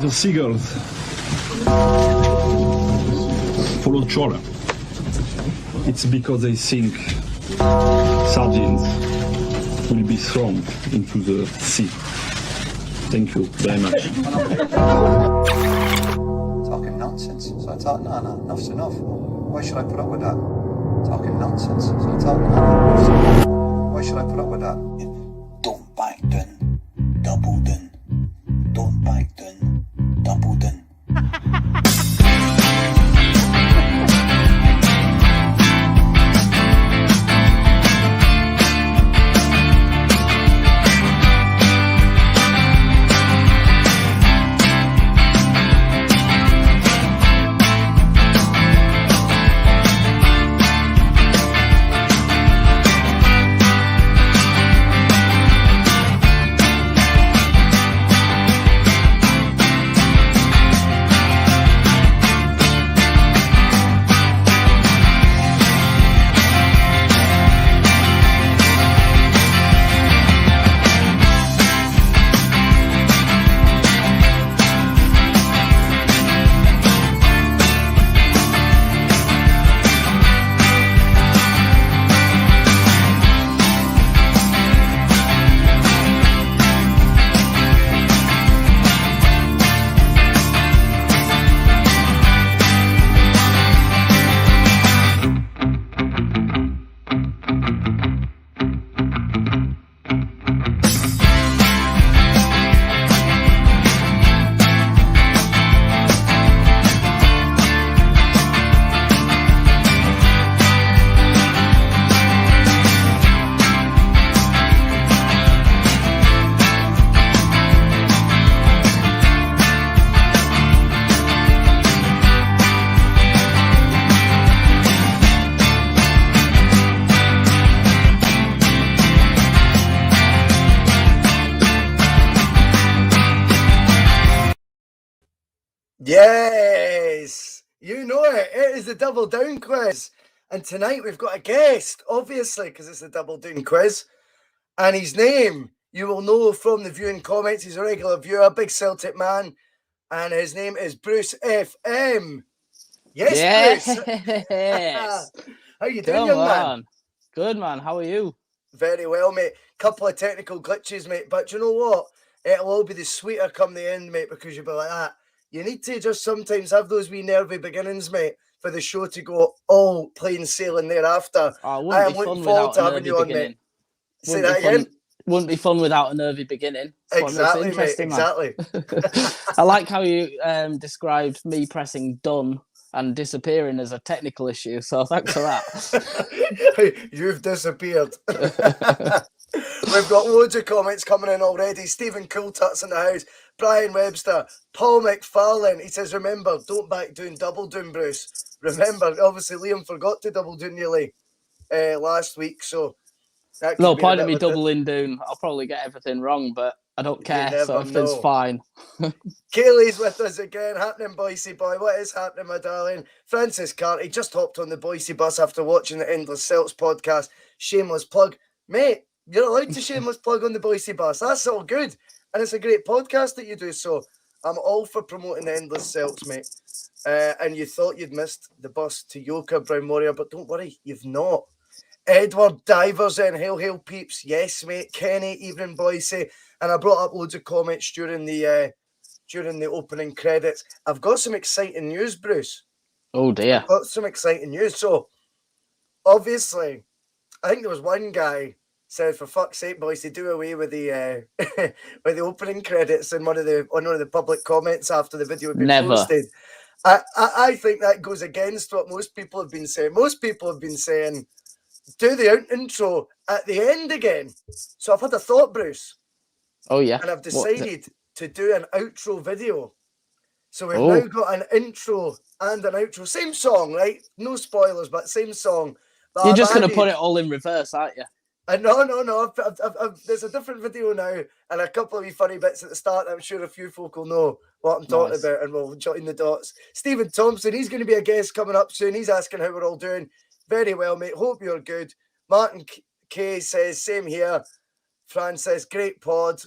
The seagulls follow trawler. It's because they think sardines will be thrown into the sea. Thank you very much. Talking nonsense. So I thought, no, enough's enough. Why should I put up with that? Talking nonsense. So I thought, no, enough's enough. Why should I put up with that? Don't back down, double down. Don't back down, double down. Yes, you know it. It is the Double Down quiz. And tonight we've got a guest, obviously, because it's the Double Down quiz. And his name, you will know from the viewing comments. He's a regular viewer, big Celtic man. And his name is Bruce FM. Yes, Bruce. How you doing, young man? Good, man. How are you? Very well, mate. Couple of technical glitches, mate. But you know what? It'll all be the sweeter come the end, mate, because you'll be like that. You need to just sometimes have those wee nervy beginnings, mate, for the show to go all plain sailing thereafter. I am looking forward to having you on, mate. Say that again? Wouldn't be fun without a nervy beginning. Exactly, mate. Exactly. I like how you described me pressing done and disappearing as a technical issue. So thanks for that. You've disappeared. We've got loads of comments coming in already. Stephen Cooltuts in the house. Brian Webster. Paul McFarlane. He says, remember, don't back down, double down, Bruce. Remember, obviously, Liam forgot to double down nearly last week. So, no point in me doubling down. I'll probably get everything wrong, but I don't care. So everything's fine. Kaylee's with us again. Happening, Bhoycie boy. What is happening, my darling? Francis Carty just hopped on the Bhoycie bus after watching the Endless Celts podcast. Shameless plug. Mate, you're allowed to shameless plug on the Bhoycie bus. That's all good. And it's a great podcast that you do. So I'm all for promoting the Endless Celts, mate. And you thought you'd missed the bus to Yoka, Brown Warrior, but don't worry, you've not. Edward Divers in. Hail peeps. Yes, mate. Kenny, evening, Bhoycie. And I brought up loads of comments during the opening credits. I've got some exciting news, Bruce. Oh dear. I've got some exciting news. So obviously, I think there was one guy said, for fuck's sake, Bhoycie, do away with the with the opening credits in one of the public comments after the video had been posted. I think that goes against what most people have been saying. Most people have been saying, do the intro at the end again. So I've had a thought, Bruce. Oh, yeah. And I've decided to do an outro video. So we've now got an intro and an outro. Same song, right? No spoilers, but same song. But You're just going to put it all in reverse, aren't you? No. There's a different video now and a couple of wee funny bits at the start. I'm sure a few folk will know what I'm talking about and we'll join the dots. Stephen Thompson, he's going to be a guest coming up soon. He's asking how we're all doing. Very well, mate. Hope you're good. Martin K says, same here. Fran says, great pod.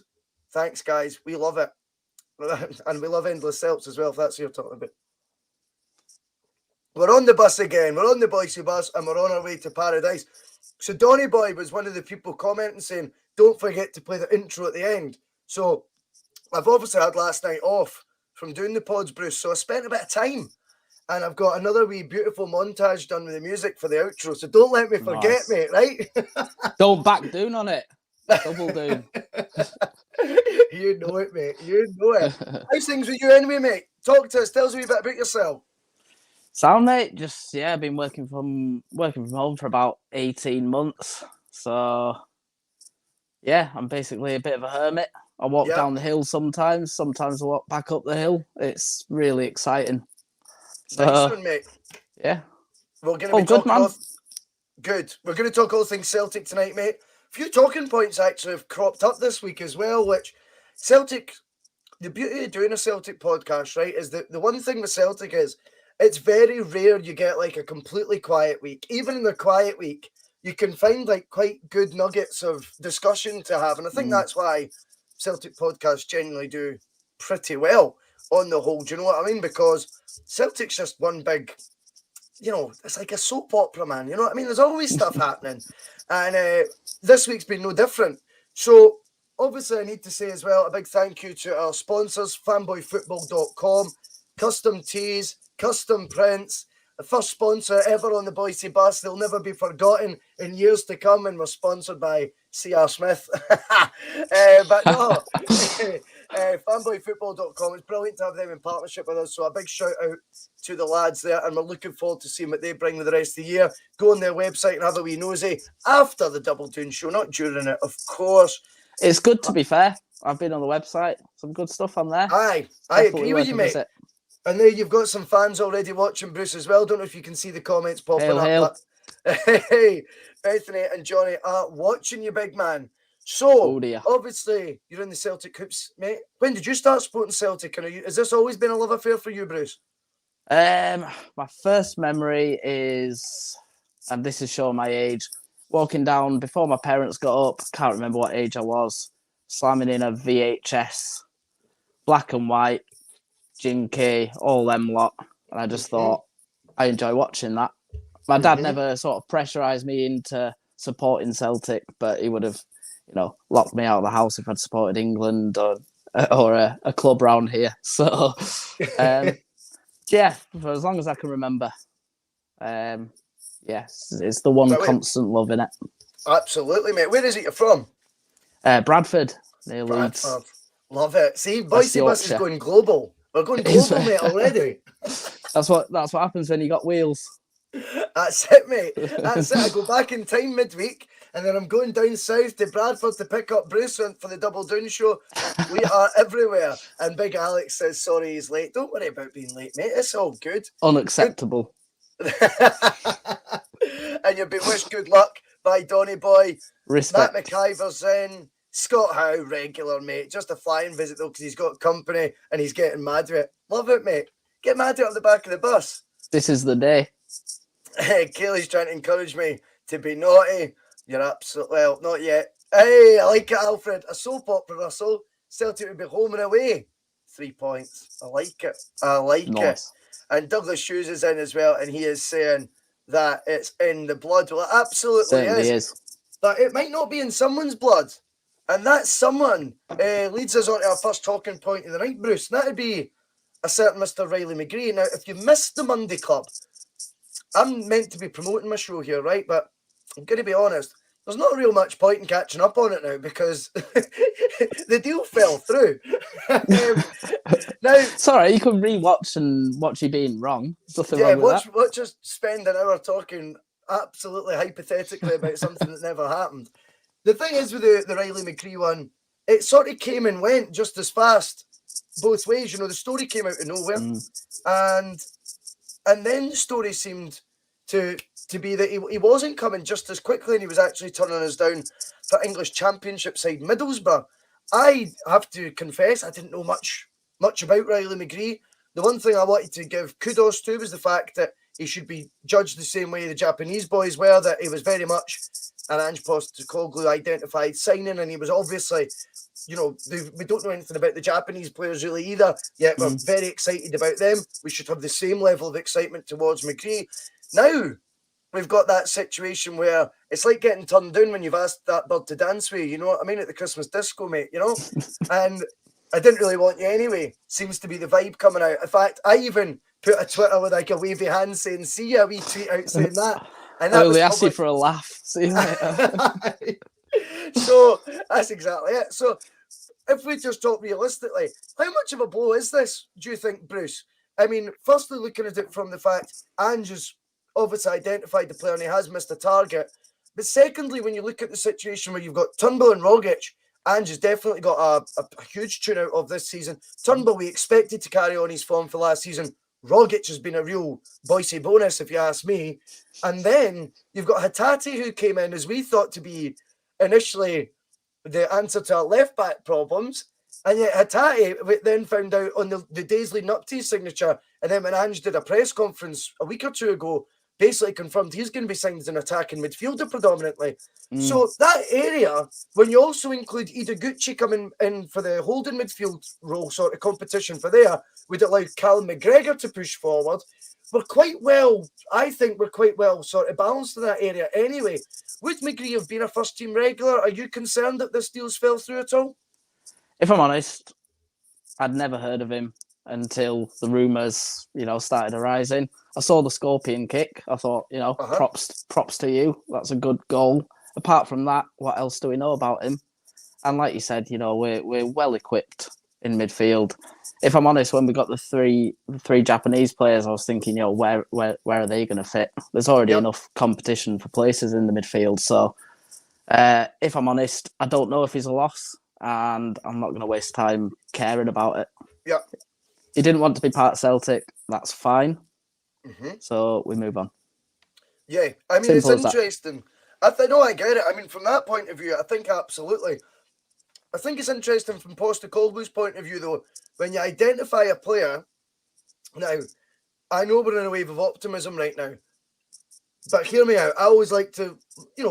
Thanks, guys. We love it. And we love Endless Celts as well, if that's what you're talking about. We're on the bus again. We're on the Bhoycie bus and we're on our way to paradise. So Donny Boy was one of the people commenting saying, don't forget to play the intro at the end. So I've obviously had last night off from doing the pods, Bruce. So I spent a bit of time and I've got another wee beautiful montage done with the music for the outro. So don't let me forget, mate, right? Don't back Doon on it. Double Doon. You know it, mate. You know it. How's things with you anyway, mate? Talk to us. Tell us a wee bit about yourself. Sound, mate? Just, I've been working from home for about 18 months. So, I'm basically a bit of a hermit. I walk down the hill sometimes I walk back up the hill. It's really exciting. So, nice one, mate. Yeah. We're going to be talking good. We're going to talk all things Celtic tonight, mate. A few talking points actually have cropped up this week as well, which Celtic, the beauty of doing a Celtic podcast, right, is that the one thing with Celtic is it's very rare you get like a completely quiet week. Even in the quiet week, you can find like quite good nuggets of discussion to have. And I think that's why Celtic podcasts genuinely do pretty well on the whole. Do you know what I mean? Because Celtic's just one big, it's like a soap opera, man. You know what I mean? There's always stuff happening. And this week's been no different. So obviously I need to say as well, a big thank you to our sponsors, fanboyfootball.com, custom tees, custom prints, the first sponsor ever on the Bhoycie bus. They'll never be forgotten in years to come, and we're sponsored by C.R. Smith. But no, fanboyfootball.com. It's brilliant to have them in partnership with us. So a big shout out to the lads there, and we're looking forward to seeing what they bring with the rest of the year. Go on their website and have a wee nosy after the Double Doon show, not during it, of course. It's good, to be fair. I've been on the website. Some good stuff on there. I agree with you, mate. And there you've got some fans already watching, Bruce, as well. Don't know if you can see the comments popping up. Hail. Hey, Bethany and Johnny are watching you, big man. So, obviously, you're in the Celtic hoops, mate. When did you start supporting Celtic? And has this always been a love affair for you, Bruce? My first memory is, and this is showing my age, walking down before my parents got up. Can't remember what age I was. Slamming in a VHS, black and white, Jinky, all them lot. And I just thought, I enjoy watching that. My dad never sort of pressurised me into supporting Celtic, but he would have, locked me out of the house if I'd supported England or a club round here. So, for as long as I can remember, it's the one constant love in it. Absolutely, mate. Where is it you're from? Bradford, near Leeds. Love it. See, Bhoycie bus is going global. We're going global, mate, already. That's what happens when you got wheels. That's it, mate. That's it. I go back in time midweek, and then I'm going down south to Bradford to pick up Bruce for the Double Doon show. We are everywhere. And Big Alex says, sorry he's late. Don't worry about being late, mate. It's all good. Unacceptable. And you've been wished good luck by Donny Boy. Respect. Matt McIver's in. Scott Howe, regular, mate. Just a flying visit, though, because he's got company and he's getting mad with it. Love it, mate. Get mad at the back of the bus. This is the day. Kaylee's trying to encourage me to be naughty. You're absolutely... Well, not yet. Hey, I like it, Alfred. A soap opera, Russell. Celtic would be home and away. 3 points. I like it. It. And Douglas Hughes is in as well, and he is saying that it's in the blood. Well, it absolutely is. But it might not be in someone's blood. And that someone leads us on to our first talking point of the night, Bruce. And that would be a certain Mr. Riley McGree. Now, if you missed the Monday Club, I'm meant to be promoting my show here, right? But I'm going to be honest, there's not real much point in catching up on it now because the deal fell through. Now, it's all right, you can re-watch and watch you being wrong. Wrong with that. Watch us spend an hour talking absolutely hypothetically about something that never happened. The thing is with the Riley McGree one, it sort of came and went just as fast both ways. The story came out of nowhere. And then the story seemed to be that he wasn't coming just as quickly and he was actually turning us down for English Championship side Middlesbrough. I have to confess, I didn't know much about Riley McGree. The one thing I wanted to give kudos to was the fact that he should be judged the same way the Japanese boys were, that he was very much and Ange Postecoglou identified signing, and he was obviously, we don't know anything about the Japanese players really either, yet we're very excited about them. We should have the same level of excitement towards McGree. Now, we've got that situation where it's like getting turned down when you've asked that bird to dance with you, you know what I mean, at the Christmas disco, mate, and I didn't really want you anyway. Seems to be the vibe coming out. In fact, I even put a Twitter with like a wavy hand saying, see ya, we tweet out saying that. And that was asked you for a laugh. See you later. So that's exactly it. So if we just talk realistically, how much of a blow is this, do you think, Bruce? I mean, firstly, looking at it from the fact Ange has obviously identified the player and he has missed a target. But secondly, when you look at the situation where you've got Turnbull and Rogic, Ange has definitely got a huge tune out of this season. Turnbull, we expected to carry on his form for last season. Rogic has been a real Bhoycie bonus, if you ask me. And then you've got Hatate, who came in as we thought to be initially the answer to our left-back problems. And yet Hatate then found out on the days leading up to his signature, and then when Ange did a press conference a week or two ago, basically confirmed he's going to be signed as an attacking midfielder predominantly. So that area, when you also include Ideguchi coming in for the holding midfield role sort of competition for there, would allow Callum McGregor to push forward. I think we're quite well sort of balanced in that area anyway. Would McGree have been a first-team regular? Are you concerned that this deal's fell through at all? If I'm honest, I'd never heard of him until the rumours, started arising. I saw the scorpion kick. I thought, props to you. That's a good goal. Apart from that, what else do we know about him? And like you said, we're well equipped in midfield. If I'm honest, when we got the three Japanese players, I was thinking, where are they going to fit? There's already enough competition for places in the midfield. So if I'm honest, I don't know if he's a loss, and I'm not going to waste time caring about it. Yeah. He didn't want to be part of Celtic. That's fine. So we move on. Yeah, I mean, it's interesting. I get it. I mean, from that point of view, I think absolutely. I think it's interesting from Postecoglou's point of view, though, when you identify a player. Now, I know we're in a wave of optimism right now, but hear me out. I always like to,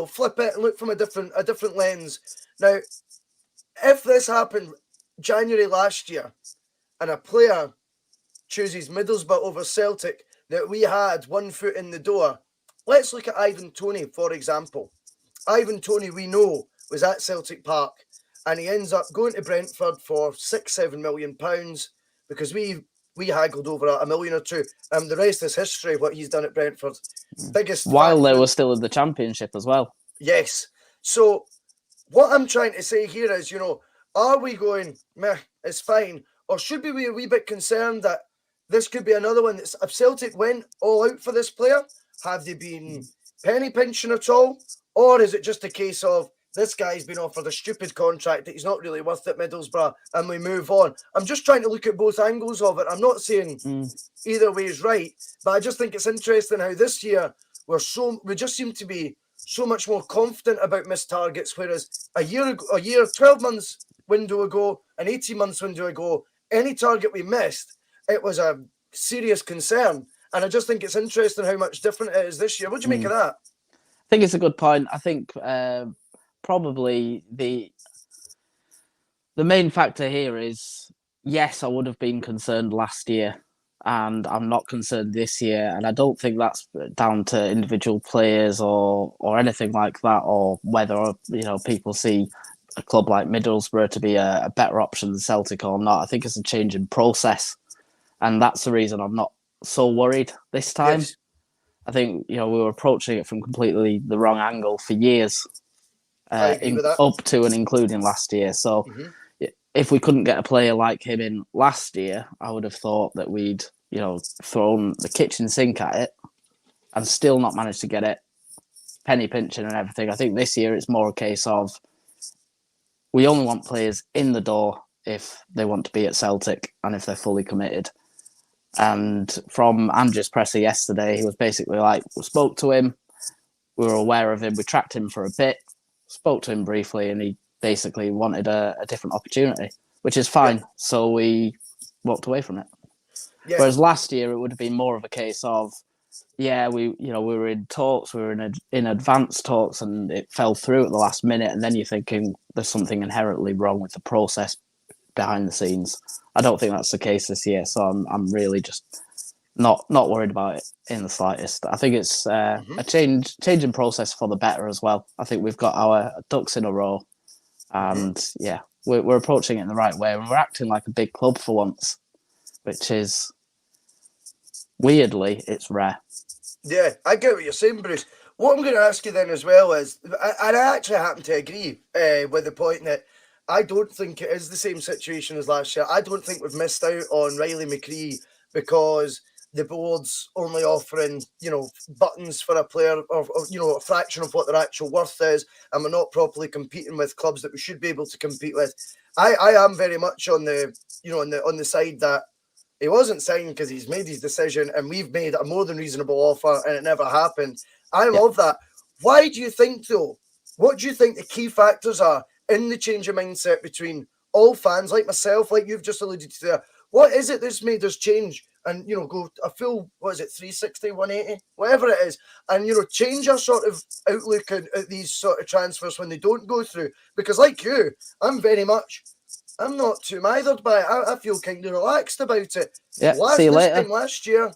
flip it and look from a different lens. Now, if this happened January last year, and a player chooses Middlesbrough over Celtic, that we had one foot in the door. Let's look at Ivan Toney, for example. Ivan Toney, we know, was at Celtic Park, and he ends up going to Brentford for £6-7 million because we haggled over $1 million or $2 million. The rest is history, what he's done at Brentford. While they were still in the Championship as well. Yes. So what I'm trying to say here is, are we going, meh, it's fine, or should we be a wee bit concerned that this could be another one that's, if Celtic went all out for this player, have they been penny pinching at all? Or is it just a case of this guy's been offered a stupid contract that he's not really worth it, Middlesbrough, and we move on? I'm just trying to look at both angles of it. I'm not saying either way is right, but I just think it's interesting how this year we just seem to be so much more confident about missed targets, whereas a year, 12 months window ago, an 18 months window ago, any target we missed, it was a serious concern. And I just think it's interesting how much different it is this year. What do you make of that? I think it's a good point. I think probably the main factor here is, yes, I would have been concerned last year, and I'm not concerned this year. And I don't think that's down to individual players or anything like that, or whether people see a club like Middlesbrough to be a better option than Celtic or not. I think it's a change in process, and that's the reason I'm not so worried this time. Yes. I think we were approaching it from completely the wrong angle for years, up to and including last year. So if we couldn't get a player like him in last year, I would have thought that we'd thrown the kitchen sink at it and still not managed to get it, penny pinching and everything. I think this year it's more a case of we only want players in the door if they want to be at Celtic and if they're fully committed. And from Andrew's presser yesterday, he was basically like, we spoke to him, we were aware of him, we tracked him for a bit, spoke to him briefly, and he basically wanted a different opportunity, which is fine. Yeah. So we walked away from it. Yeah. Whereas last year, it would have been more of a case of, we were in talks, we were in advanced talks, and it fell through at the last minute. And then you're thinking there's something inherently wrong with the process behind the scenes. I don't think that's the case this year, so I'm really just not worried about it in the slightest. I think it's a change in process for the better as well. I think we've got our ducks in a row, and we're approaching it in the right way. We're acting like a big club for once, which is weirdly it's rare. Yeah, I get what you're saying, Bruce. What I'm going to ask you then as well is, and I actually happen to agree with the point that I don't think it is the same situation as last year. I don't think we've missed out on Riley McGree because the board's only offering, buttons for a player or a fraction of what their actual worth is, and we're not properly competing with clubs that we should be able to compete with. I am very much on the, on the side that he wasn't signed because he's made his decision and we've made a more than reasonable offer and it never happened. I love that. Why do you think, though? What do you think the key factors are in the change of mindset between all fans like myself, like you've just alluded to there? What is it that's made us change and, go a full, 360, 180, whatever it is, and, change our sort of outlook at these sort of transfers when they don't go through? Because like you, I'm not too mithered by it. I feel kind of relaxed about it. Yeah, see you later. Last year,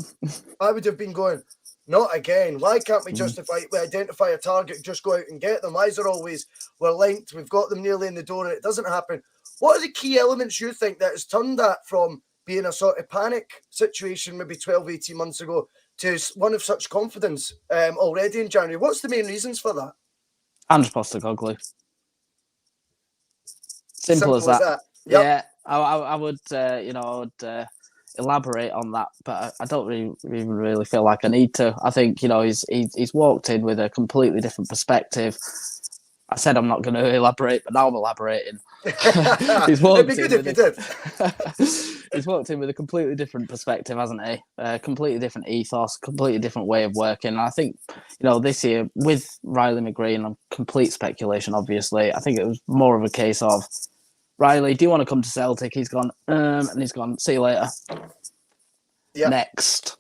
I would have been going, not again. Why can't we we identify a target, just go out and get them? Why is there always, we're linked, we've got them nearly in the door and it doesn't happen? What are the key elements you think that has turned that from being a sort of panic situation maybe 12, 18 months ago to one of such confidence already in January? What's the main reasons for that? Ange Postecoglou. Simple as that. Yep. Yeah, I would, elaborate on that, but I don't even really feel like I need to. I think, he's walked in with a completely different perspective. I said I'm not going to elaborate, but now I'm elaborating. He's walked It'd be good if you did. He's walked in with a completely different perspective, hasn't he? A completely different ethos, completely different way of working. And I think, this year with Riley McGree, and complete speculation, obviously, I think it was more of a case of, Riley, do you want to come to Celtic? He's gone, and he's gone, see you later. Yeah. Next.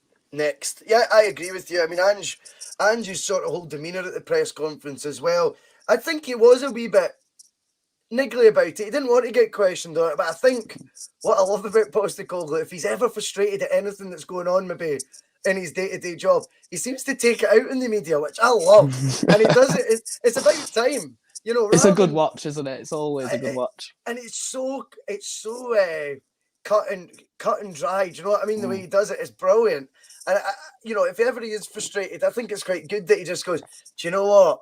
Yeah, I agree with you. I mean, Ange's sort of whole demeanour at the press conference as well. I think he was a wee bit niggly about it. He didn't want to get questioned on it, but I think what I love about Postecoglou, if he's ever frustrated at anything that's going on maybe in his day-to-day job, he seems to take it out in the media, which I love. And he does it. It's about time. It's a good watch, isn't it? It's always a good watch. And it's so cut and dry. Do you know what I mean? The way he does it is brilliant. And if ever he is frustrated, I think it's quite good that he just goes, do you know what?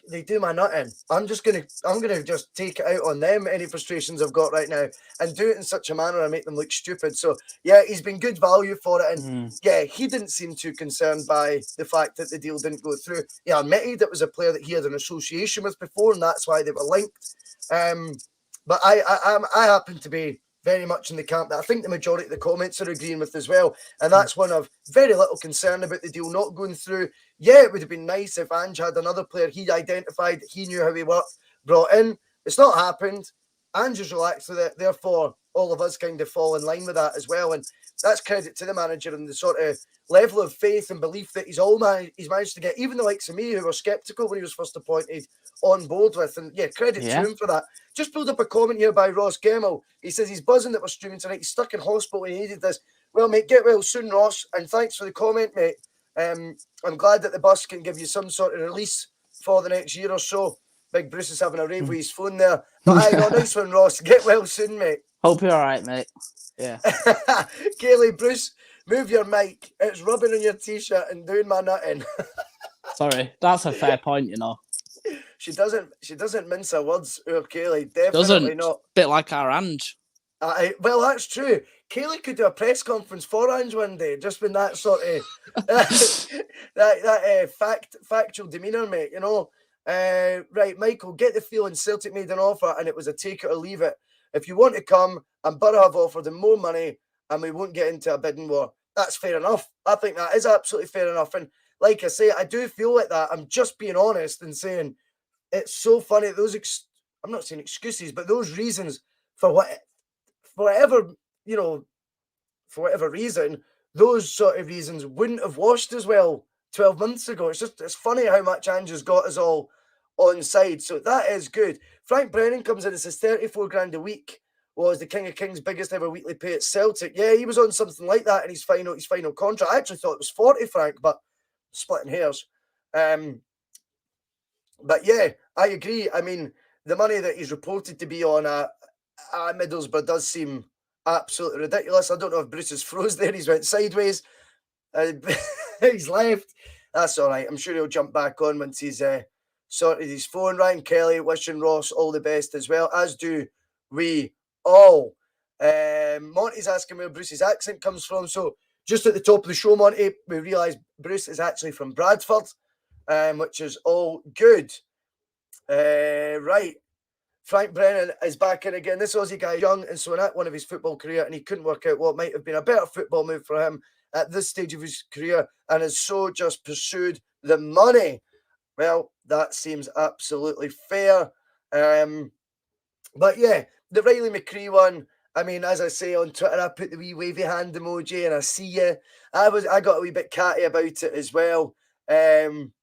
They do my nutting. I'm gonna just take it out on them, any frustrations I've got right now, and do it in such a manner I make them look stupid. So yeah, he's been good value for it, and yeah, he didn't seem too concerned by the fact that the deal didn't go through. Yeah, Mcdade, that was a player that he had an association with before, and that's why they were linked. But I happen to be very much in the camp that I think the majority of the comments are agreeing with as well. And that's one of very little concern about the deal not going through. Yeah, it would have been nice if Ange had another player he identified, he knew how he worked, brought in. It's not happened. Ange is relaxed with it. Therefore, all of us kind of fall in line with that as well. And that's credit to the manager and the sort of level of faith and belief that he's managed to get, even the likes of me who were sceptical when he was first appointed, on board with. And yeah, credit to him for that. Just pulled up a comment here by Ross Gemmell. He says he's buzzing that we're streaming tonight. He's stuck in hospital and he needed this. Well, mate, get well soon, Ross. And thanks for the comment, mate. I'm glad that the bus can give you some sort of release for the next year or so. Big Bruce is having a rave with his phone there. But nice one, Ross. Get well soon, mate. Hope you're all right, mate. Yeah. Kaylee, Bruce, move your mic. It's rubbing on your t-shirt and doing my nutting. Sorry, that's a fair point, She doesn't mince her words, Kaylee. Definitely not. Bit like our Ange. Well, that's true. Kaylee could do a press conference for Ange one day, just with that sort of factual demeanour, mate. Right, Michael, get the feeling Celtic made an offer and it was a take it or leave it. If you want to come, and Borough have offered them more money, and we won't get into a bidding war. That's fair enough. I think that is absolutely fair enough. And like I say, I do feel like that. I'm just being honest and saying it's so funny. I'm not saying excuses, but those reasons for whatever reason, those sort of reasons wouldn't have washed as well 12 months ago. It's funny how much Andrew's got us all on side. So that is good. Frank Brennan comes in and says 34 grand a week was the King of Kings' biggest ever weekly pay at Celtic. Yeah, he was on something like that in his final contract. I actually thought it was 40, Frank, but splitting hairs. But yeah, I agree. I mean, the money that he's reported to be on at Middlesbrough does seem absolutely ridiculous. I don't know if Bruce is froze there. He's went sideways. He's left. That's all right. I'm sure he'll jump back on once he's sorted his phone. Ryan Kelly wishing Ross all the best as well, as do we all. Monty's asking where Bruce's accent comes from. So just at the top of the show, Monty, we realised Bruce is actually from Bradford, which is all good. Right. Frank Brennan is back in again. This Aussie guy, young and so at one of his football career, and he couldn't work out what might have been a better football move for him at this stage of his career, and has so just pursued the money. Well, that seems absolutely fair. But yeah, the Riley McGree one, I mean, as I say on Twitter, I put the wee wavy hand emoji and I see you. I got a wee bit catty about it as well. And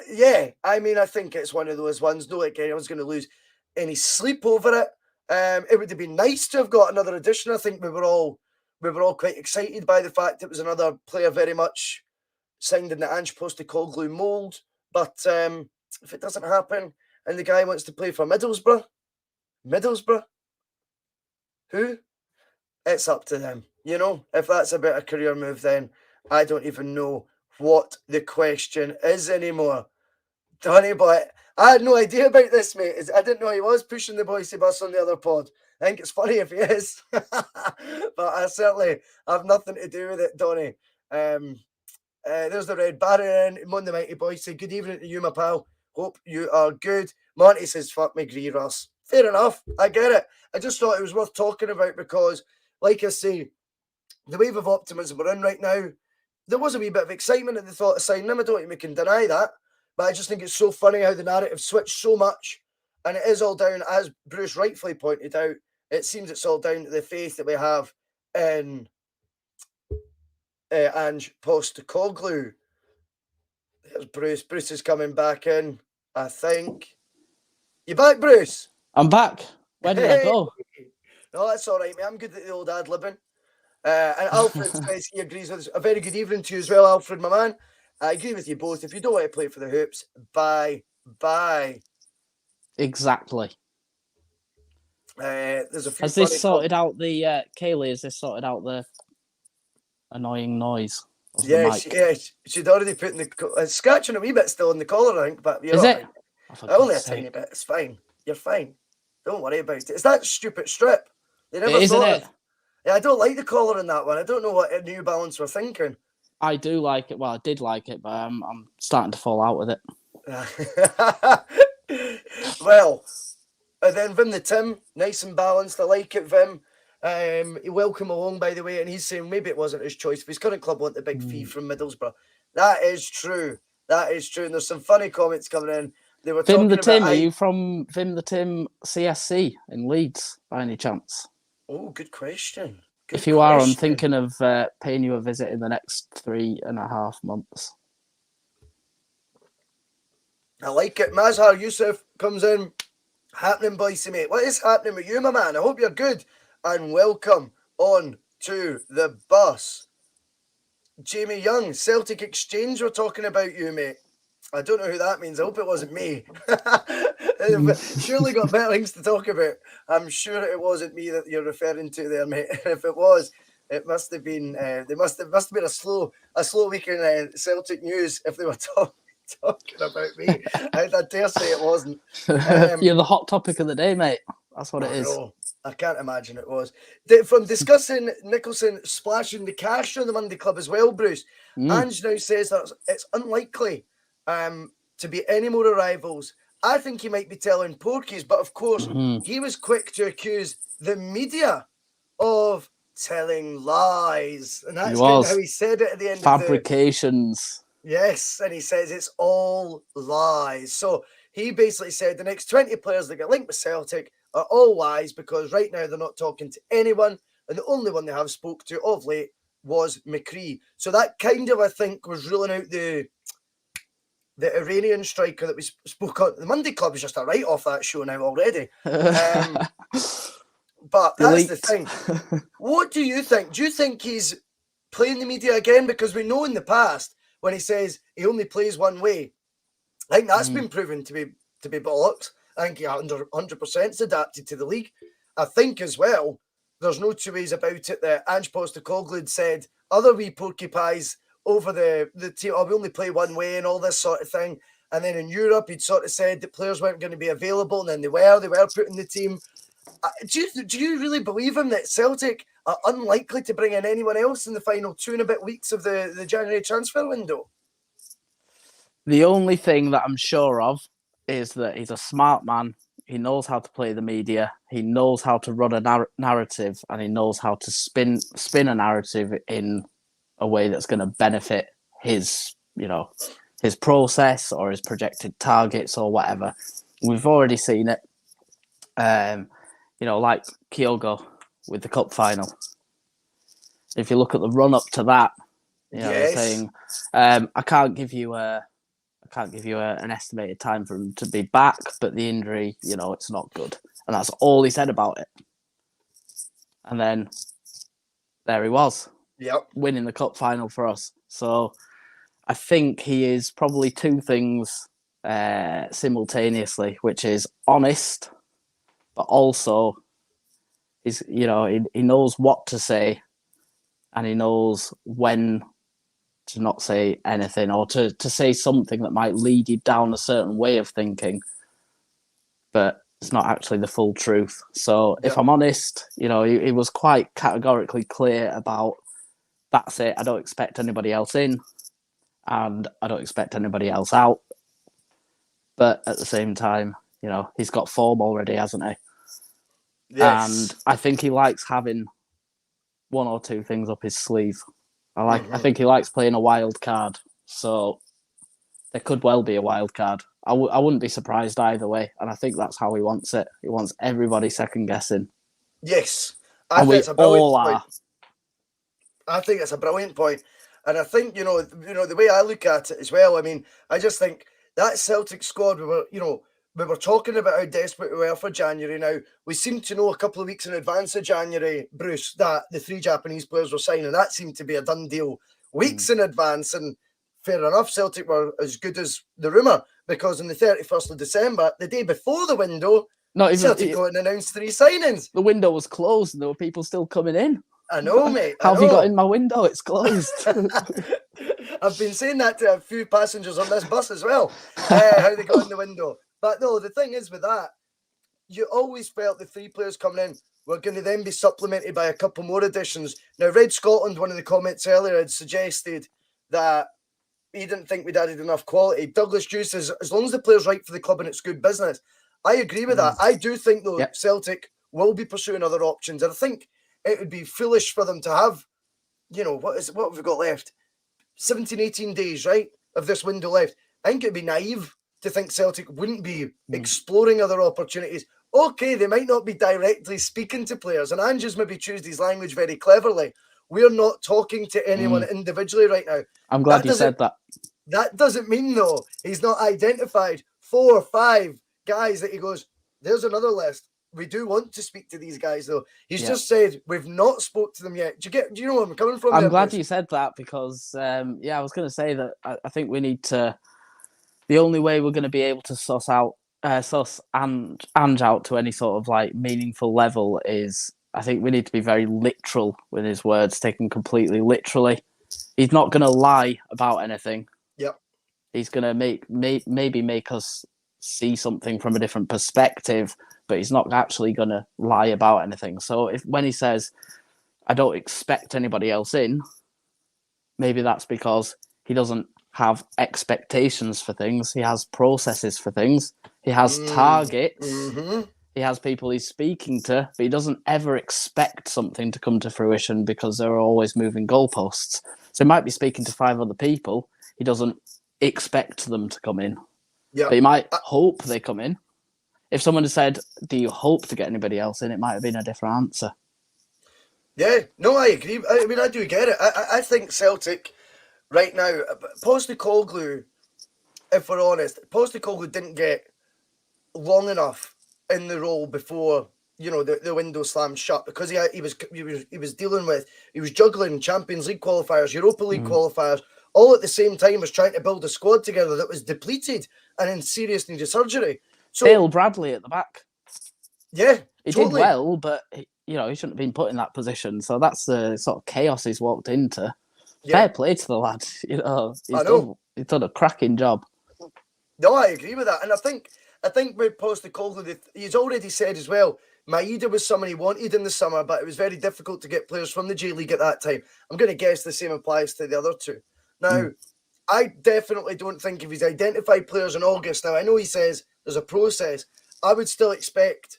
yeah, I mean, I think it's one of those ones. No, like anyone's going to lose any sleep over it. It would have been nice to have got another edition. I think we were all quite excited by the fact it was another player very much signed in the Ange Postecoglou mould. But if it doesn't happen and the guy wants to play for Middlesbrough, who? It's up to them. You know, if that's a better career move, then I don't even know what the question is anymore. Donny, but I had no idea about this, mate. I didn't know he was pushing the Bhoycie bus on the other pod. I think it's funny if he is. But I certainly have nothing to do with it, Donny. There's the Red Baron, Monday Mighty Bhoycie. Good evening to you, my pal. Hope you are good. Monty says, fuck McGree, Ross. Fair enough. I get it. I just thought it was worth talking about because, like I say, the wave of optimism we're in right now, there was a wee bit of excitement at the thought of signing him. I don't think we can deny that. But I just think it's so funny how the narrative switched so much. And it is all down, as Bruce rightfully pointed out, it seems it's all down to the faith that we have in Ange Postecoglou. There's Bruce. Bruce is coming back in, I think. You back, Bruce? I'm back. Where did I go? No, that's all right, mate. I'm good at the old ad-libbing. And Alfred says he agrees with us. A very good evening to you as well, Alfred, my man. I agree with you both. If you don't want to play for the Hoops, bye. Exactly. There's a few. Has this sorted out the Kaylee? Has this sorted out the annoying noise? Yeah, she'd already put in the scratching a wee bit still in the collar, I think. But is it? Only a tiny bit. It's fine. You're fine. Don't worry about it. It's that stupid strip. They never isn't it? Yeah, I don't like the collar in that one. I don't know what New Balance were thinking. I do like it. Well, I did like it, but I'm starting to fall out with it. Well, and then Vim the Tim, nice and balanced. I like it, Vim. Welcome along, by the way. And he's saying maybe it wasn't his choice. If his current club want the big fee from Middlesbrough. That is true. And there's some funny comments coming in. They were Vim talking the Tim, about, are you from Vim the Tim CSC in Leeds by any chance? Oh, good question. If you are, I'm thinking of paying you a visit in the next 3.5 months. I like it. Mazhar Yusuf comes in. Happening, Bhoycie, mate. What is happening with you, my man? I hope you're good. And welcome on to the bus. Jamie Young, Celtic Exchange, we're talking about you, mate. I don't know who that means. I hope it wasn't me. Surely got better things to talk about. I'm sure it wasn't me that you're referring to there, mate. If it was, it must have been. They must have been a slow week in Celtic news if they were talking about me. I dare say it wasn't. You're the hot topic of the day, mate. That's what it is. No, I can't imagine it was. From discussing Nicholson splashing the cash on the Monday Club as well, Bruce. Ange now says that it's unlikely to be any more arrivals. I think he might be telling porkies, but of course he was quick to accuse the media of telling lies, and that's kind of how he said it at the end. Fabrications. Yes, and he says it's all lies. So he basically said the next 20 players that get linked with Celtic are all lies because right now they're not talking to anyone, and the only one they have spoke to of late was McGree. So that kind of, I think, was ruling out the Iranian striker that we spoke on. The Monday Club is just a write-off that show now already. But that's the thing. What do you think? Do you think he's playing the media again? Because we know in the past when he says he only plays one way, I think that's been proven to be bollocks. I think he 100% adapted to the league. I think as well, there's no two ways about it that Ange Postecoglou said other wee porcupines over the team, we only play one way and all this sort of thing. And then in Europe, he'd sort of said that players weren't going to be available, and then they were put in the team. Do you really believe him that Celtic are unlikely to bring in anyone else in the final 2 and a bit weeks of the January transfer window? The only thing that I'm sure of is that he's a smart man. He knows how to play the media. He knows how to run a narrative, and he knows how to spin a narrative in a way that's going to benefit his process or his projected targets or whatever. We've already seen it. Like Kyogo with the cup final. If you look at the run up to that, yes. Saying, I can't give you an estimated time for him to be back, but the injury, it's not good. And that's all he said about it. And then there he was. Yep. Winning the cup final for us. So I think he is probably two things simultaneously, which is honest, but also he knows what to say, and he knows when to not say anything, or to say something that might lead you down a certain way of thinking, but it's not actually the full truth. So if I'm honest, he was quite categorically clear about, that's it, I don't expect anybody else in, and I don't expect anybody else out. But at the same time, he's got form already, hasn't he? Yes. And I think he likes having one or two things up his sleeve. I think he likes playing a wild card. So there could well be a wild card. I wouldn't be surprised either way. And I think that's how he wants it. He wants everybody second guessing. Yes. I think it's a brilliant point. I think it's a brilliant point. And I think, the way I look at it as well, I just think that Celtic squad, we were talking about how desperate we were for January. Now, we seem to know a couple of weeks in advance of January, Bruce, that the 3 Japanese players were signing. That seemed to be a done deal weeks in advance. And fair enough, Celtic were as good as the rumour, because on the 31st of December, the day before the window, Celtic got and announced 3 signings. The window was closed and there were people still coming in. I know, mate. How have you got in my window? It's closed. I've been saying that to a few passengers on this bus as well, how they got in the window. But no, the thing is with that, you always felt the 3 players coming in were going to then be supplemented by a couple more additions. Now, Red Scotland, one of the comments earlier, had suggested that he didn't think we'd added enough quality. Douglas Dew says, as long as the player's right for the club and it's good business. I agree with that. I do think, though, Celtic will be pursuing other options. And I think it would be foolish for them to have, what have we got left? 17, 18 days, right, of this window left. I think it'd be naive to think Celtic wouldn't be exploring other opportunities. Okay, they might not be directly speaking to players, and Ange's maybe choose his language very cleverly. We're not talking to anyone individually right now. I'm glad you said that. That doesn't mean, though, he's not identified 4 or 5 guys that he goes, there's another list. We do want to speak to these guys, though. He's just said, we've not spoke to them yet. Do you know where I'm coming from? I'm glad you said that, because, I was going to say that I think we need to... The only way we're going to be able to suss Ange out to any sort of meaningful level is, I think we need to be very literal with his words, taken completely literally. He's not going to lie about anything. Yep. He's going to maybe make us see something from a different perspective, but he's not actually going to lie about anything. So when he says, I don't expect anybody else in, maybe that's because he doesn't have expectations for things. He has processes for things. He has targets. Mm-hmm. He has people he's speaking to, but he doesn't ever expect something to come to fruition because there are always moving goalposts. So he might be speaking to 5 other people. He doesn't expect them to come in. Yeah. But he might hope they come in. If someone had said, do you hope to get anybody else in, it might have been a different answer. Yeah, no, I agree. I mean, I do get it. I think Celtic right now, Postecoglou, if we're honest, Postecoglou didn't get long enough in the role before the window slammed shut, because he was dealing with, he was juggling Champions League qualifiers, Europa League qualifiers, all at the same time, was trying to build a squad together that was depleted and in serious need of surgery. So Dale Bradley at the back. yeah, He totally. did well, but he shouldn't have been put in that position. So that's the sort of chaos he's walked into. Yeah. Fair play to the lad. He's done a cracking job. No, I agree with that, and I think with Postecoglou, he's already said as well, Maeda was someone he wanted in the summer, but it was very difficult to get players from the J League at that time. I'm going to guess the same applies to the other two. Now, I definitely don't think if he's identified players in August, now I know he says there's a process, I would still expect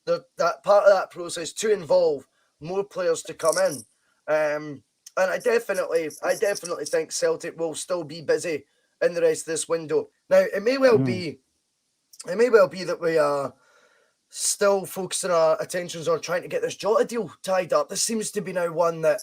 that part of that process to involve more players to come in. And I definitely think Celtic will still be busy in the rest of this window. Now, it may well be that we are still focusing our attentions on trying to get this Jota deal tied up. This seems to be now one that,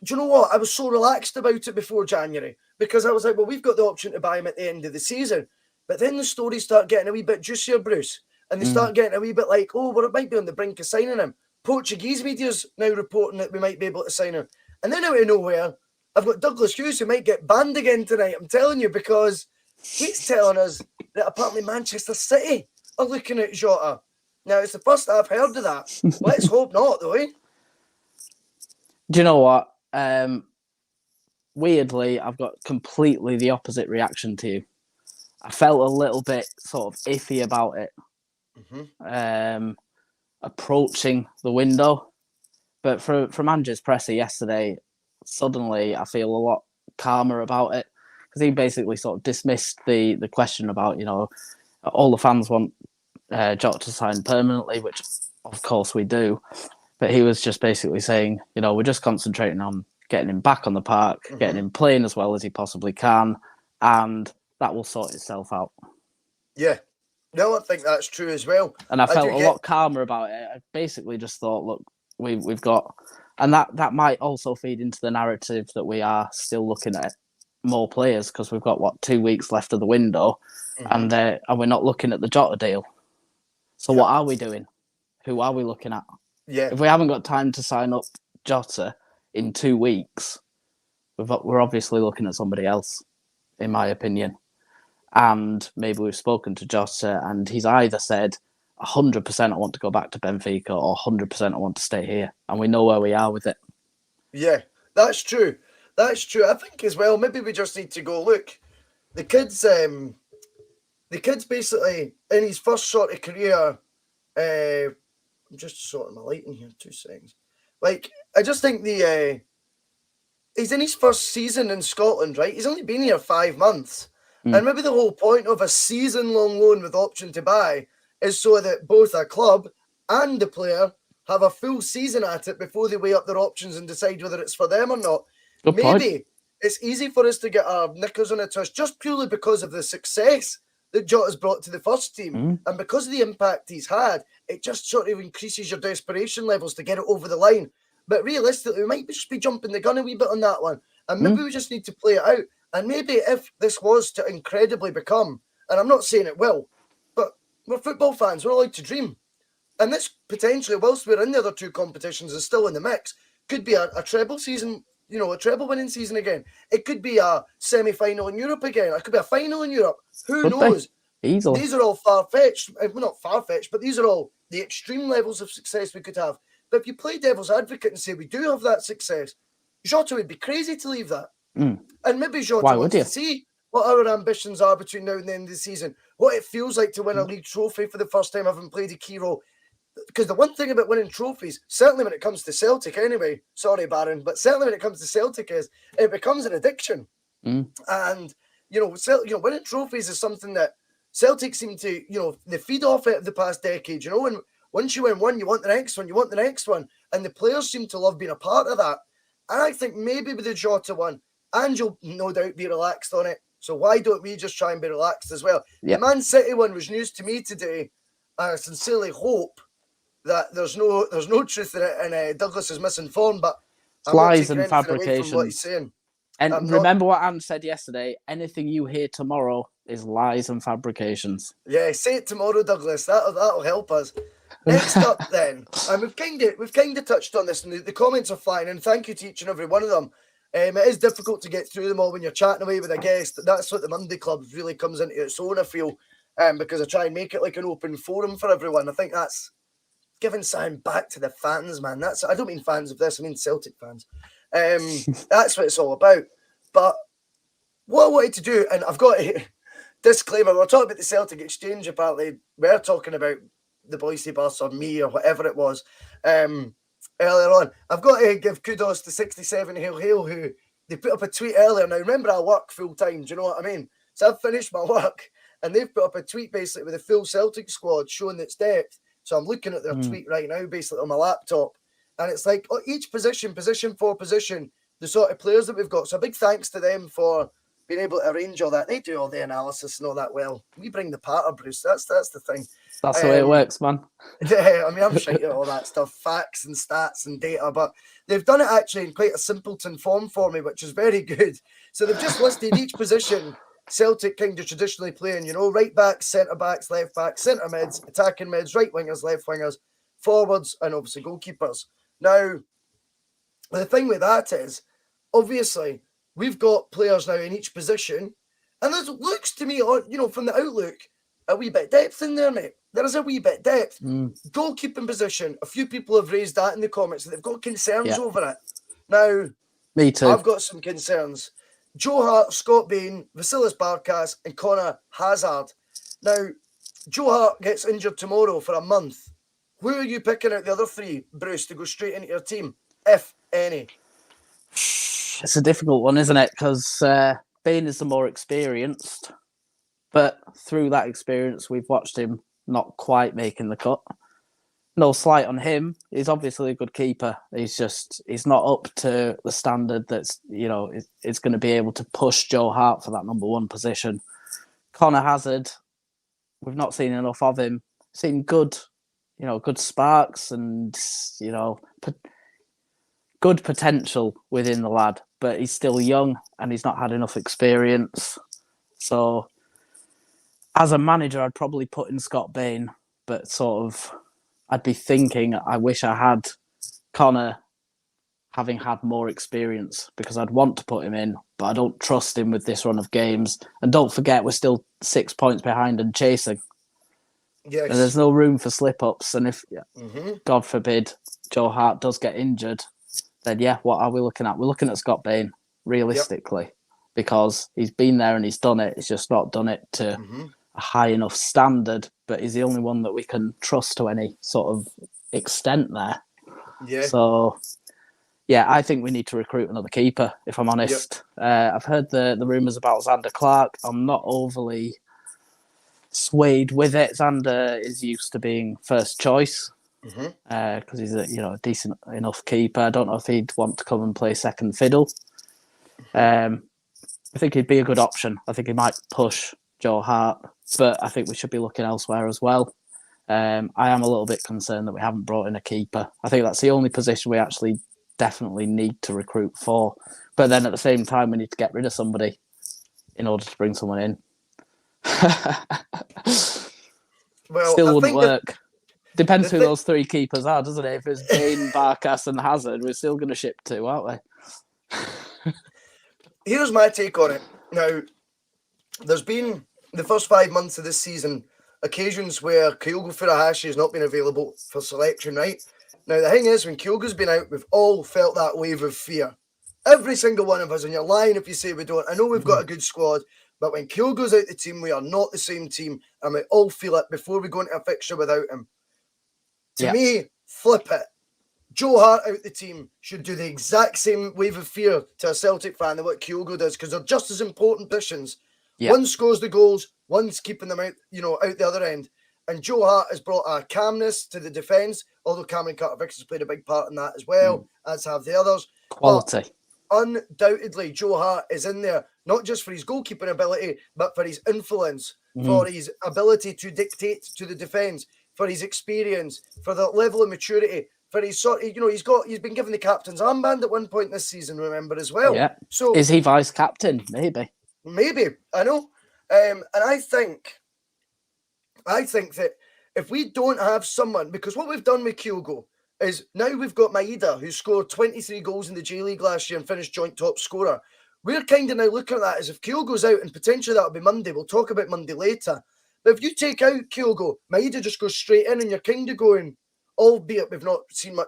do you know what? I was so relaxed about it before January, because I was like, well, we've got the option to buy him at the end of the season. But then the stories start getting a wee bit juicier, Bruce, and they start getting a wee bit like, oh, well, it might be on the brink of signing him. Portuguese media's now reporting that we might be able to sign him. And then out of nowhere, I've got Douglas Hughes, who might get banned again tonight, I'm telling you, because he's telling us that apparently Manchester City are looking at Jota. Now, it's the first I've heard of that. Let's hope not, though, eh? Do you know what? Weirdly, I've got completely the opposite reaction to you. I felt a little bit sort of iffy about it, approaching the window. But from Andrew's presser yesterday, suddenly I feel a lot calmer about it, because he basically sort of dismissed the question about, all the fans want Jota to sign permanently, which of course we do. But he was just basically saying, we're just concentrating on getting him back on the park, getting him playing as well as he possibly can, and that will sort itself out. Yeah. No, I think that's true as well. And I felt a lot calmer about it. I basically just thought, look, we've got... And that might also feed into the narrative that we are still looking at more players, because we've got, 2 weeks left of the window, and we're not looking at the Jota deal. So what are we doing? Who are we looking at? Yeah. If we haven't got time to sign up Jota in 2 weeks, we're obviously looking at somebody else, in my opinion. And maybe we've spoken to Jota, and he's either said 100% I want to go back to Benfica, or 100% I want to stay here. And we know where we are with it. Yeah, that's true. That's true. I think as well, maybe we just need to go, look, the kid's basically in his first sort of career, I'm just sorting my lighting here, 2 seconds. Like, I just think he's in his first season in Scotland, right? He's only been here 5 months. And maybe the whole point of a season-long loan with option to buy is so that both a club and the player have a full season at it before they weigh up their options and decide whether it's for them or not. Maybe it's easy for us to get our knickers on a twist just purely because of the success that Jota's brought to the first team. And because of the impact he's had, it just sort of increases your desperation levels to get it over the line. But realistically, we might just be jumping the gun a wee bit on that one. And maybe we just need to play it out. And maybe if this was to incredibly become, and I'm not saying it will, but we're football fans, we're allowed to dream. And this potentially, whilst we're in the other 2 competitions and still in the mix, could be a treble season, a treble winning season again. It could be a semi-final in Europe again. It could be a final in Europe. Who knows? Easily. These are all far-fetched. Well, not far-fetched, but these are all the extreme levels of success we could have. But if you play devil's advocate and say we do have that success, Jota would be crazy to leave that. And maybe Jota wants to see what our ambitions are between now and the end of the season, what it feels like to win a league trophy for the first time, having played a key role. Because the one thing about winning trophies, certainly when it comes to Celtic anyway, sorry, Baron, but certainly when it comes to Celtic, is it becomes an addiction. And, winning trophies is something that Celtic seem to, they feed off it the past decade, and once you win one, you want the next one, and the players seem to love being a part of that. And I think maybe with the Jota one, and you'll no doubt be relaxed on it, so why don't we just try and be relaxed as well? The Man City one was news to me today. I sincerely hope that there's no truth in it, and Douglas is misinformed. But I'm lies not and taking anything away from what he's fabrications. saying. And remember what Anne said yesterday, anything you hear tomorrow is lies and fabrications. Yeah, say it tomorrow, Douglas. That'll help us. Next up, then, and we've kind of touched on this, and the comments are fine. And thank you to each and every one of them. It is difficult to get through them all when you're chatting away with a guest. That's what the Monday Club really comes into its own, I feel, because I try and make it like an open forum for everyone. I think that's giving something back to the fans, man. I don't mean fans of this, I mean Celtic fans. That's what it's all about. But what I wanted to do, and I've got a disclaimer, we're talking about the Celtic exchange, apparently. We're talking about the Bhoycie bus or me or whatever it was earlier on. I've got to give kudos to 67 Hail Hail, who they put up a tweet earlier. Now, remember, I work full time, do you know what I mean? So I've finished my work, and they've put up a tweet basically with a full Celtic squad showing its depth. So I'm looking at their tweet right now, basically on my laptop, and it's like each position for position, the sort of players that we've got. So a big thanks to them for being able to arrange all that. They do all the analysis and all that well. We bring the patter, Bruce. That's the thing. That's the way it works, man. Yeah, I mean, I'm shite at all that stuff, facts and stats and data, but they've done it actually in quite a simpleton form for me, which is very good. So they've just listed each position Celtic kind of traditionally playing, right backs, centre backs, left backs, centre mids, attacking mids, right wingers, left wingers, forwards, and obviously goalkeepers. Now, the thing with that is, obviously, we've got players now in each position, and it looks to me, from the outlook, a wee bit depth in there, mate. There is a wee bit depth. Goalkeeping position, a few people have raised that in the comments, that they've got concerns over it. Now, me too. I've got some concerns. Joe Hart, Scott Bain, Vasilis Barkas, and Connor Hazard. Now, Joe Hart gets injured tomorrow for a month. Who are you picking out the other three, Bruce, to go straight into your team, if any? It's a difficult one, isn't it? Because Bain is the more experienced, but through that experience, we've watched him not quite making the cut. No slight on him. He's obviously a good keeper. He's not up to the standard that's, it's going to be able to push Joe Hart for that number one position. Connor Hazard, we've not seen enough of him. Seen good sparks and, good potential within the lad, but he's still young and he's not had enough experience. So as a manager, I'd probably put in Scott Bain, but I'd be thinking I wish I had Connor having had more experience, because I'd want to put him in, but I don't trust him with this run of games. And don't forget, we're still 6 points behind and chasing. Yes. And there's no room for slip-ups. And if, God forbid, Joe Hart does get injured, then what are we looking at? We're looking at Scott Bain, realistically, because he's been there and he's done it. He's just not done it to a high enough standard, but he's the only one that we can trust to any sort of extent there. Yeah. So, I think we need to recruit another keeper, if I'm honest. I've heard the rumours about Xander Clark. I'm not overly swayed with it. Xander is used to being first choice because he's a decent enough keeper. I don't know if he'd want to come and play second fiddle. I think he'd be a good option. I think he might push Joe Hart, but I think we should be looking elsewhere as well. I am a little bit concerned that we haven't brought in a keeper. I think that's the only position we actually definitely need to recruit for. But then at the same time, we need to get rid of somebody in order to bring someone in. Well, still wouldn't work. Depends who those three keepers are, doesn't it? If it's Bain, Barkas and Hazard, we're still going to ship two, aren't we? Here's my take on it. Now, there's been, the first 5 months of this season, occasions where Kyogo Furuhashi has not been available for selection, right? Now, the thing is, when Kyogo's been out, we've all felt that wave of fear. Every single one of us, and you're lying if you say we don't. I know we've got a good squad, but when Kyogo's out the team, we are not the same team, and we all feel it before we go into a fixture without him. To me, flip it. Joe Hart out the team should do the exact same wave of fear to a Celtic fan than what Kyogo does, because they're just as important positions. One scores the goals, one's keeping them out, out the other end. And Joe Hart has brought a calmness to the defence, although Cameron Carter-Vickers has played a big part in that as well, as have the others. Quality. But undoubtedly, Joe Hart is in there, not just for his goalkeeping ability, but for his influence, for his ability to dictate to the defence, for his experience, for the level of maturity, for his sort of, he's been given the captain's armband at one point this season, remember, as well. Yeah. So is he vice captain? Maybe, I know. And I think that if we don't have someone, because what we've done with Kyogo is now we've got Maeda, who scored 23 goals in the J-League last year and finished joint top scorer. We're kind of now looking at that as if Kyogo's out, and potentially that'll be Monday. We'll talk about Monday later. But if you take out Kyogo, Maeda just goes straight in, and you're kind of going, albeit we've not seen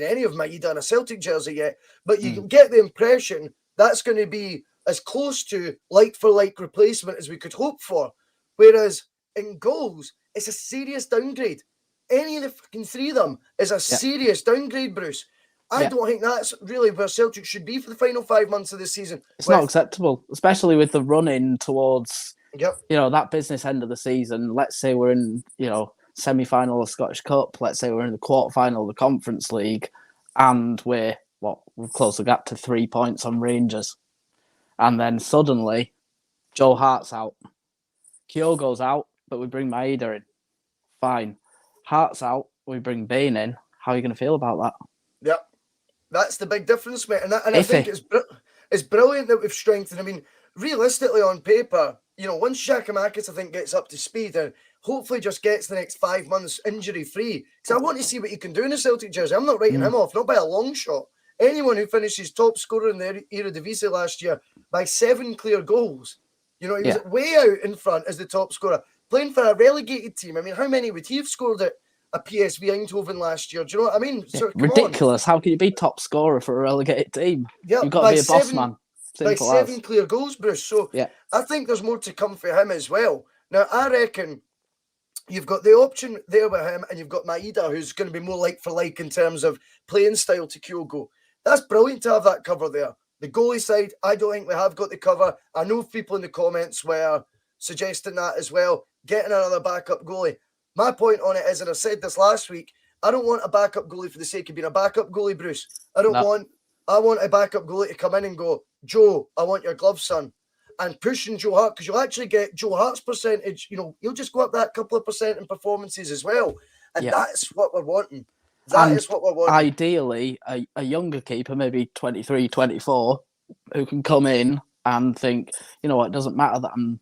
any of Maeda in a Celtic jersey yet, but you get the impression that's going to be as close to like-for-like replacement as we could hope for. Whereas in goals, it's a serious downgrade. Any of the fucking three of them is a serious downgrade, Bruce. I don't think that's really where Celtic should be for the final 5 months of the season. It's not acceptable, especially with the run-in towards, that business end of the season. Let's say we're in, semi-final of Scottish Cup. Let's say we're in the quarter-final of the Conference League, and we've closed the gap to 3 points on Rangers. And then suddenly, Joe Hart's out. Kyogo's out, but we bring Maeda in. Fine. Hart's out, we bring Bain in. How are you going to feel about that? Yep. That's the big difference, mate. And I think it's brilliant that we've strengthened. I mean, realistically on paper, once Giakoumakis, I think, gets up to speed and hopefully just gets the next 5 months injury-free, because I want to see what he can do in a Celtic jersey. I'm not writing him off, not by a long shot. Anyone who finishes top scorer in the Eredivisie last year by 7 clear goals, he was way out in front as the top scorer, playing for a relegated team. I mean, how many would he have scored at a PSV Eindhoven last year? Do you know what I mean? So, ridiculous. How can you be top scorer for a relegated team? Yeah, you've got to be a boss man. By 7 clear goals, Bruce. So I think there's more to come for him as well. Now, I reckon you've got the option there with him, and you've got Maeda, who's going to be more like for like in terms of playing style to Kyogo. That's brilliant to have that cover there. The goalie side, I don't think we have got the cover. I know people in the comments were suggesting that as well, getting another backup goalie. My point on it is, and I said this last week, I don't want a backup goalie for the sake of being a backup goalie, Bruce. I want a backup goalie to come in and go, Joe, I want your gloves, son. And pushing Joe Hart, because you'll actually get Joe Hart's percentage, you'll just go up that couple of percent in performances as well. And that's what we're wanting. That is what we're wanting. Ideally, a younger keeper, maybe 23, 24, who can come in and think, it doesn't matter that I'm,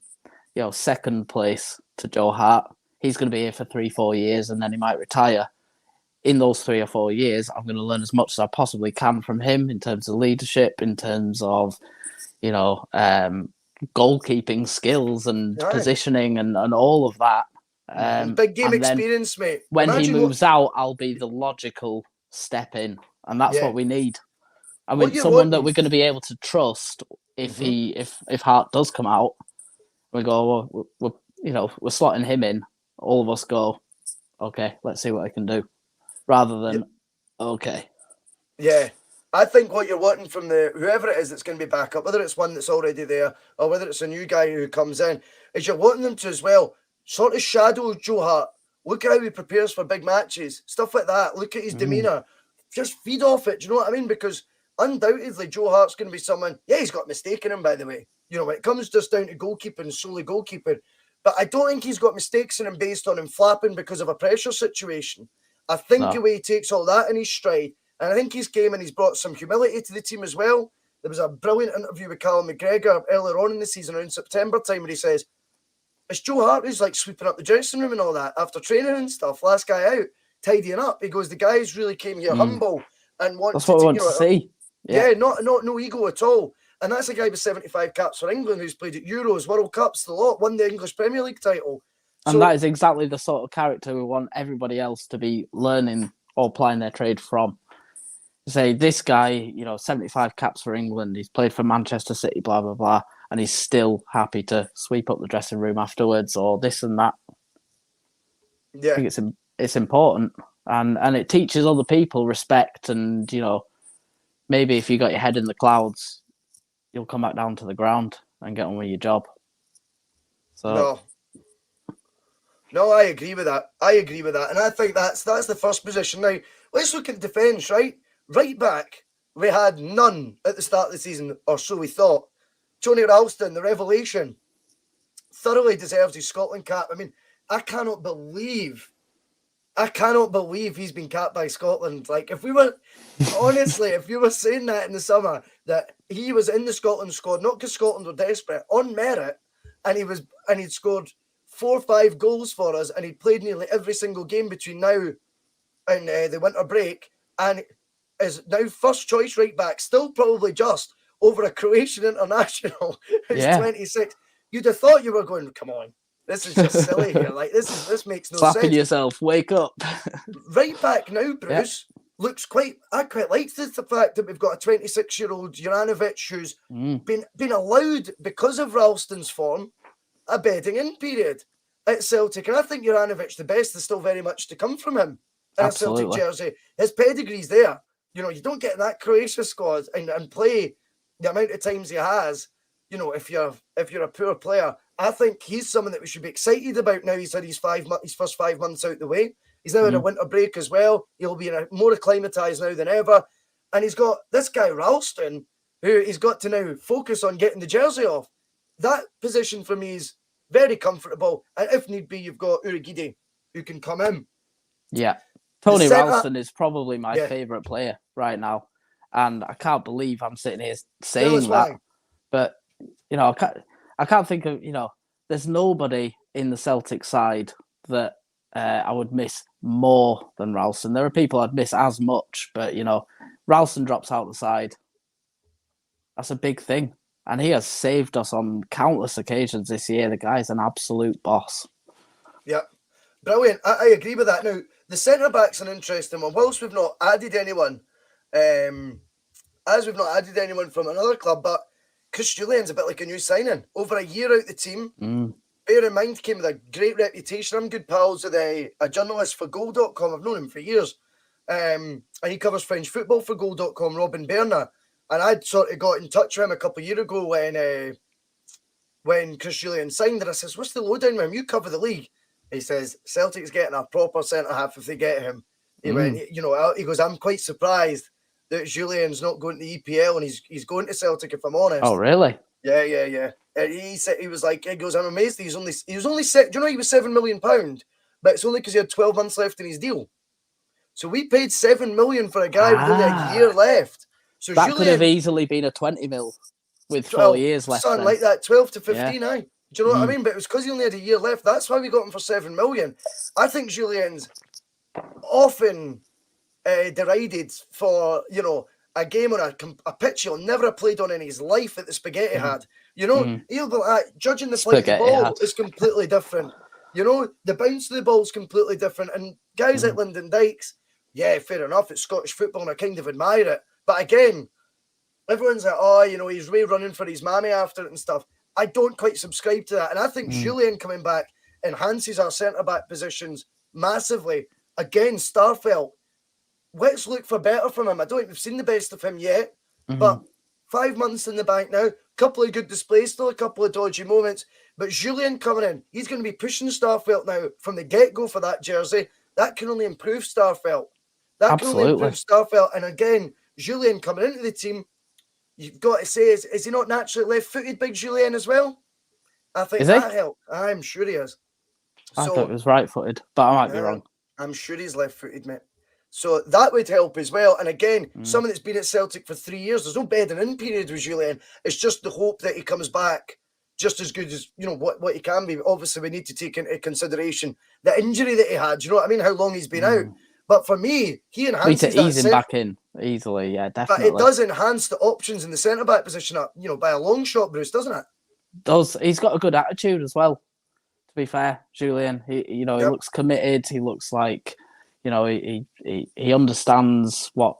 second place to Joe Hart. He's going to be here for 3-4 years, and then he might retire. In those 3 or 4 years, I'm going to learn as much as I possibly can from him in terms of leadership, in terms of, goalkeeping skills and positioning and all of that. Big game experience, mate. When he moves out, I'll be the logical step in, and that's what we need. I mean, someone that we're going to be able to trust if if Hart does come out. We go, we're slotting him in. All of us go, okay, let's see what I can do, rather than okay. Yeah, I think what you're wanting from whoever it is that's going to be back up, whether it's one that's already there or whether it's a new guy who comes in, is you're wanting them to as well sort of shadow Joe Hart. Look at how he prepares for big matches, stuff like that. Look at his demeanour. Just feed off it. Do you know what I mean? Because undoubtedly Joe Hart's going to be someone. Yeah, he's got a mistake in him, by the way. When it comes just down to goalkeeping, solely goalkeeping. But I don't think he's got mistakes in him based on him flapping because of a pressure situation. I think the way he takes all that in his stride, and I think he's came and he's brought some humility to the team as well. There was a brilliant interview with Callum McGregor earlier on in the season, around September time, where he says, it's Joe Hart who's like sweeping up the dressing room and all that after training and stuff. Last guy out, tidying up. He goes, the guys really came here humble and want That's what we want to see. Yeah, not no ego at all. And that's a guy with 75 caps for England who's played at Euros, World Cups, the lot, won the English Premier League title. And that is exactly the sort of character we want everybody else to be learning or applying their trade from. Say, this guy, 75 caps for England, he's played for Manchester City, blah, blah, blah, and he's still happy to sweep up the dressing room afterwards or this and that. Yeah. I think it's important. And it teaches other people respect and, maybe if you got your head in the clouds, you'll come back down to the ground and get on with your job. So No, I agree with that. And I think that's the first position. Now, let's look at defence, right? Right back, we had none at the start of the season, or so we thought. Tony Ralston, the revelation, thoroughly deserves his Scotland cap. I mean, I cannot believe I cannot believe he's been capped by Scotland. Like, if we were, honestly, if you were saying that in the summer, that he was in the Scotland squad, not because Scotland were desperate, on merit, and he'd scored 4 or 5 goals for us, and he'd played nearly every single game between now and the winter break, and is now first choice right back, still probably just over a Croatian international who's 26. You'd have thought you were going, come on, this is just silly here. Like, this makes no Slapping sense. yourself, wake up. Right back now, Bruce, looks I quite like the fact that we've got a 26-year-old Juranovic who's been allowed, because of Ralston's form, a bedding in period at Celtic. And I think Juranovic, the best is still very much to come from him in a Celtic jersey. His pedigree's there. You know, you don't get in that Croatia squad and play the amount of times he has, you know, if you're a poor player. I think he's someone that we should be excited about now. He's had his first 5 months out the way. He's now in a winter break as well. He'll be more acclimatised now than ever. And he's got this guy, Ralston, who he's got to now focus on getting the jersey off. That position for me is very comfortable. And if need be, you've got Urhoghide, who can come in. Yeah. Tony Ralston is probably my favourite player right now. And I can't believe I'm sitting here saying that. But, you know, I can't think of, you know, there's nobody in the Celtic side that I would miss more than Ralston. There are people I'd miss as much, but, you know, Ralston drops out the side. That's a big thing. And he has saved us on countless occasions this year. The guy's an absolute boss. Yeah, brilliant. I agree with that. Now, the centre-back's an interesting one. Whilst we've not added anyone, from another club, but Chris Julian's a bit like a new signing. Over a year out the team. Bear in mind, came with a great reputation. I'm good pals with a journalist for Goal.com. I've known him for years. And he covers French football for Goal.com, Robin Berner. And I'd sort of got in touch with him a couple of years ago when Chris Julian signed. And I says, what's the lowdown with him? You cover the league. He says, Celtic's getting a proper centre-half if they get him. He went, you know, he goes, I'm quite surprised that Julian's not going to the EPL and he's going to Celtic, if I'm honest. Oh, really? Yeah. He said, he was like, he goes, I'm amazed he was only set. Do you know he was £7 million, but it's only because he had 12 months left in his deal. So we paid $7 million for a guy with only a year left. So that could have easily been a 20 mil with 4 years left. Something like that, 12 to 15, aye. Do you know what I mean? But it was because he only had a year left. That's why we got him for $7 million. I think Julian's often derided for, you know, a game on a pitch he'll never have played on in his life that the Spaghetti had. You know, he'll be like, judging the flight of the ball is completely different. You know, the bounce of the ball is completely different. And guys like Lyndon Dykes, yeah, fair enough, it's Scottish football and I kind of admire it. But again, everyone's like, oh, you know, he's way running for his mammy after it and stuff. I don't quite subscribe to that. And I think Julian coming back enhances our centre-back positions massively. Again, Starfelt, let's look for better from him. I don't think we've seen the best of him yet, but 5 months in the bank now, couple of good displays, still a couple of dodgy moments. But Julian coming in, he's going to be pushing Starfelt now from the get-go for that jersey. That can only improve Starfelt. That can only improve Starfelt. And again, Julian coming into the team, you've got to say, is he not naturally left-footed, big Julian, as well? I think that helped. I'm sure he is. I thought he was right-footed, but I might be wrong. I'm sure he's left-footed, mate. So that would help as well. And again, someone that's been at Celtic for 3 years, there's no bedding in period with Julian. It's just the hope that he comes back just as good as, you know, what he can be. Obviously, we need to take into consideration the injury that he had. Do you know what I mean? How long he's been out. But for me, he enhances that. Ease him back in easily, yeah, definitely. But it does enhance the options in the centre-back position, you know, by a long shot, Bruce, doesn't it? He's got a good attitude as well, to be fair, Julian. He looks committed. He looks like, you know, he understands what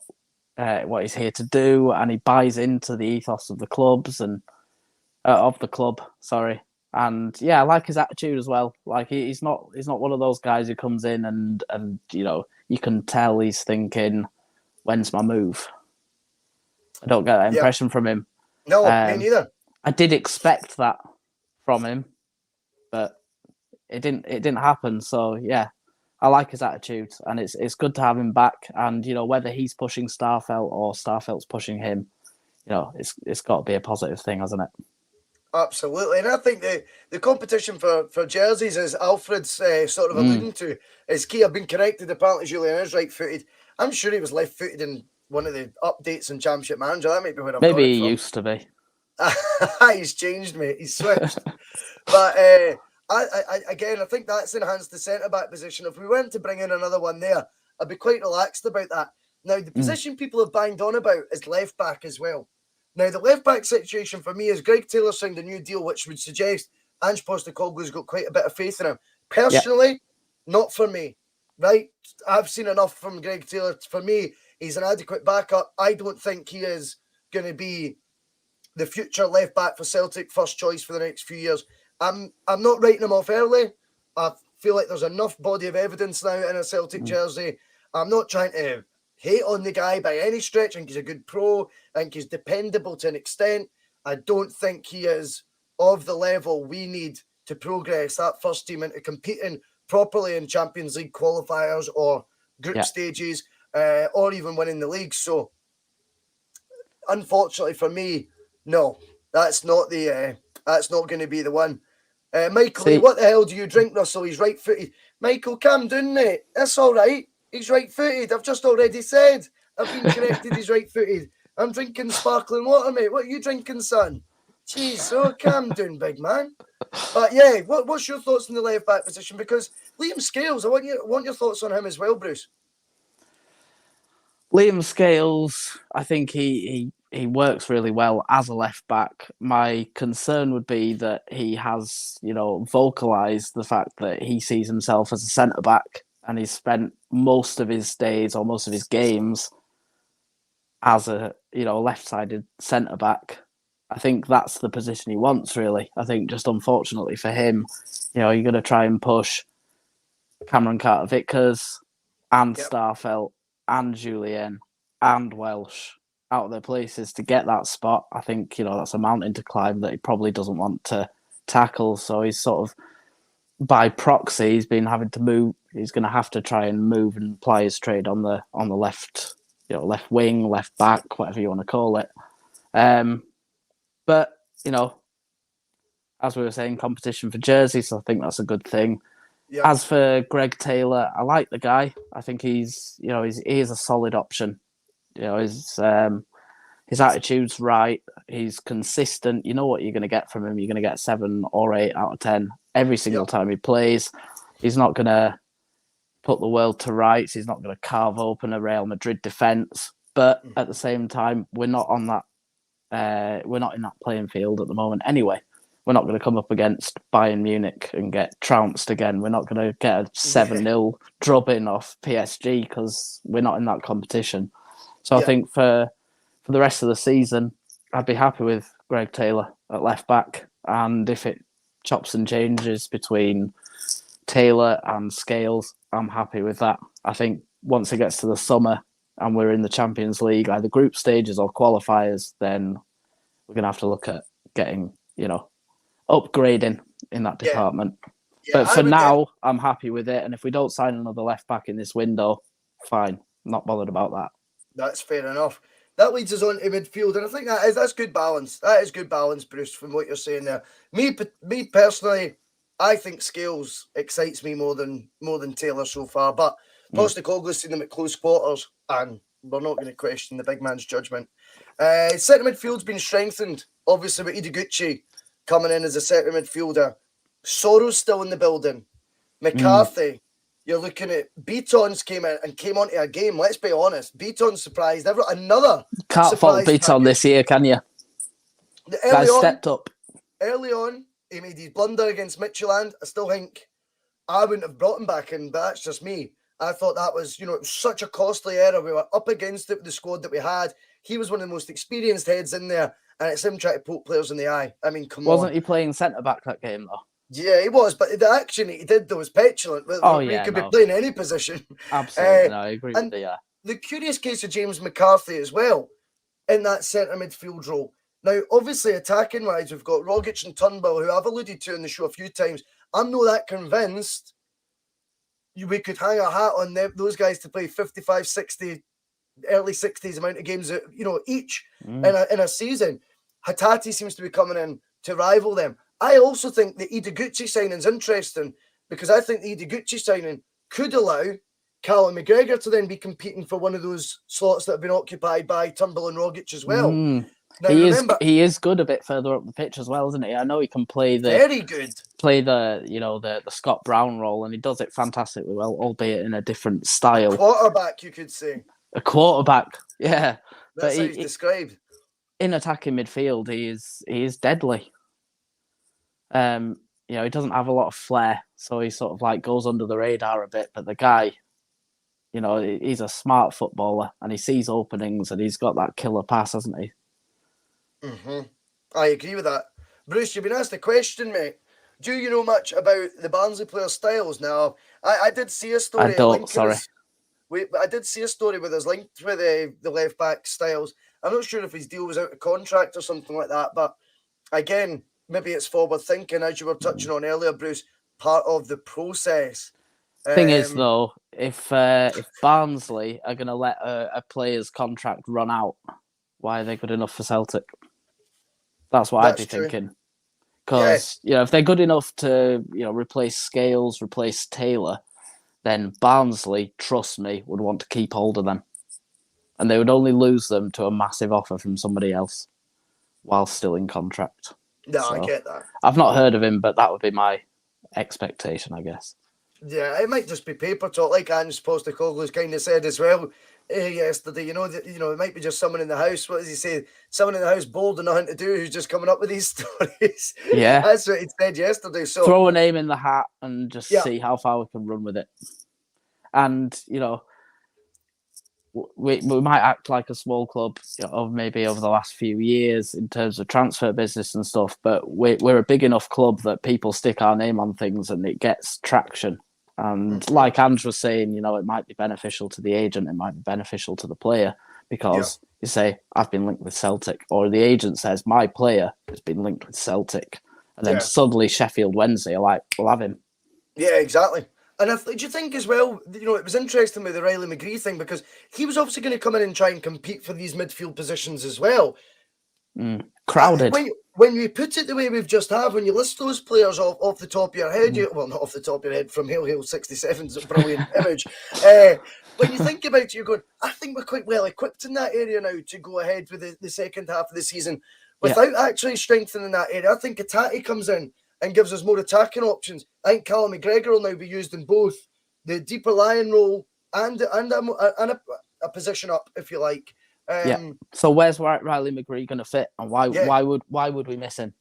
he's here to do, and he buys into the ethos of the clubs and of the club. Sorry, and yeah, I like his attitude as well. Like he's not one of those guys who comes in and you know, you can tell he's thinking, when's my move? I don't get that impression from him. No, me neither. I did expect that from him, but it didn't happen. So yeah. I like his attitude, and it's good to have him back. And you know, whether he's pushing Starfelt or Starfelt's pushing him, you know, it's got to be a positive thing, hasn't it? Absolutely, and I think the competition for jerseys, as Alfred's sort of alluding to, is key. I've been corrected. Apparently, Julian is right-footed. I'm sure he was left-footed in one of the updates in Championship Manager. That might be where I've got Maybe it he from. used to be. He's changed, mate. He's switched. But I think that's enhanced the centre-back position. If we went to bring in another one there, I'd be quite relaxed about that. Now, the position people have banged on about is left-back as well. Now, the left-back situation for me is Greg Taylor signed a new deal, which would suggest Ange Postecoglou's got quite a bit of faith in him. Personally, not for me, right? I've seen enough from Greg Taylor. For me, he's an adequate backup. I don't think he is going to be the future left-back for Celtic, first choice for the next few years. I'm not writing him off early. I feel like there's enough body of evidence now in a Celtic jersey. I'm not trying to hate on the guy by any stretch. I think he's a good pro. I think he's dependable to an extent. I don't think he is of the level we need to progress that first team into competing properly in Champions League qualifiers or group stages, or even winning the league. So, unfortunately for me, no, that's not going to be the one. Michael, what the hell do you drink, Russell? He's right-footed. Michael, calm down, mate. That's all right. He's right-footed. I've just already said. I've been corrected. He's right-footed. I'm drinking sparkling water, mate. What are you drinking, son? Jeez, calm down, big man. But yeah, what's your thoughts on the left-back position? Because Liam Scales, I want your thoughts on him as well, Bruce. Liam Scales, I think he works really well as a left back. My concern would be that he has, vocalised the fact that he sees himself as a centre back, and he's spent most of his days or most of his games as a left-sided centre back. I think that's the position he wants, really. I think just unfortunately for him, you're going to try and push Cameron Carter-Vickers and Starfelt and Julian and Welsh out of their places to get that spot. I think, that's a mountain to climb that he probably doesn't want to tackle. So he's sort of, by proxy, he's been having to move. He's going to have to try and move and ply his trade on the left, left wing, left back, whatever you want to call it. But, as we were saying, competition for jerseys, so I think that's a good thing. Yep. As for Greg Taylor, I like the guy. I think he is a solid option. His attitude's right. He's consistent. You know what you're going to get from him. You're going to get 7 or 8 out of 10 every single time he plays. He's not going to put the world to rights. He's not going to carve open a Real Madrid defence. But at the same time, we're not on that. We're not in that playing field at the moment. Anyway, we're not going to come up against Bayern Munich and get trounced again. We're not going to get a 7-0 drubbing off PSG because we're not in that competition. So I think for the rest of the season, I'd be happy with Greg Taylor at left back. And if it chops and changes between Taylor and Scales, I'm happy with that. I think once it gets to the summer and we're in the Champions League, either group stages or qualifiers, then we're going to have to look at getting, upgrading in that department. Yeah, but for now, I'm happy with it. And if we don't sign another left back in this window, fine. Not bothered about that. That's fair enough. That leads us on to midfield, and I think that's good balance. That is good balance, Bruce, from what you're saying there. Me personally, I think Scales excites me more than Taylor so far, but Postecoglou's seen them at close quarters, and we're not going to question the big man's judgment. Centre midfield's been strengthened, obviously, with Ideguchi coming in as a centre midfielder. Soro's still in the building. McCarthy, you're looking at Beaton's came onto a game. Let's be honest, Beaton surprised another. Can't fault Beaton this year, can you? Guys stepped up. Early on, he made his blunder against Midtjylland. I still think I wouldn't have brought him back in, but that's just me. I thought that was, it was such a costly error. We were up against it with the squad that we had. He was one of the most experienced heads in there, and it's him trying to poke players in the eye. I mean, come on. Wasn't he playing centre-back that game, though? Yeah, he was, but the action he did, though, was petulant. He could be playing any position. Absolutely, I agree with you. The curious case of James McCarthy as well, in that centre midfield role. Now, obviously, attacking-wise, we've got Rogic and Turnbull, who I've alluded to in the show a few times. I'm not that convinced we could hang a hat on those guys to play 55, 60, early 60s amount of games, each in a season. Hatate seems to be coming in to rival them. I also think the Ideguchi signing's interesting because I think the Ideguchi signing could allow Callum McGregor to then be competing for one of those slots that have been occupied by Turnbull and Rogic as well. Now, he is good a bit further up the pitch as well, isn't he? I know he can play very good. Play the Scott Brown role, and he does it fantastically well, albeit in a different style. Quarterback, you could say. A quarterback, yeah. That's how he's described. In attacking midfield, he is deadly. He doesn't have a lot of flair, so he sort of like goes under the radar a bit. But the guy, he's a smart footballer, and he sees openings, and he's got that killer pass, hasn't he? I agree with that. Bruce, you've been asked a question, mate. Do you know much about the Barnsley players' styles? Now, I did see a story. I don't, sorry. I did see a story with us linked with the left-back styles. I'm not sure if his deal was out of contract or something like that, but again, maybe it's forward thinking, as you were touching on earlier, Bruce, part of the process. Thing is, though, if Barnsley are going to let a player's contract run out, why are they good enough for Celtic? That's what I'd be thinking. Because, if they're good enough to, replace Scales, replace Taylor, then Barnsley, trust me, would want to keep hold of them. And they would only lose them to a massive offer from somebody else while still in contract. No, I get that. I've not heard of him, but that would be my expectation, I guess. Yeah, it might just be paper talk, like Ange Postecoglou's kind of said as well yesterday. It might be just someone in the house. What does he say? Someone in the house bold and nothing to do who's just coming up with these stories. Yeah, that's what he said yesterday. So throw a name in the hat and just see how far we can run with it. And we might act like a small club of maybe over the last few years in terms of transfer business and stuff, but we're a big enough club that people stick our name on things and it gets traction. And like Ange was saying, it might be beneficial to the agent, it might be beneficial to the player, because you say, I've been linked with Celtic, or the agent says, my player has been linked with Celtic. And then suddenly Sheffield Wednesday are like, we'll have him. Yeah, exactly. And do you think as well, it was interesting with the Riley McGree thing, because he was obviously going to come in and try and compete for these midfield positions as well. Crowded. When you put it the way we've just had, when you list those players off the top of your head, not off the top of your head, from Hill 67's a brilliant image. When you think about it, you're going, I think we're quite well equipped in that area now to go ahead with the second half of the season without actually strengthening that area. I think Atati comes in and gives us more attacking options. I think Callum McGregor will now be used in both the deeper lying role and a position up, if you like. So where's Riley McGree going to fit, and why would we miss him?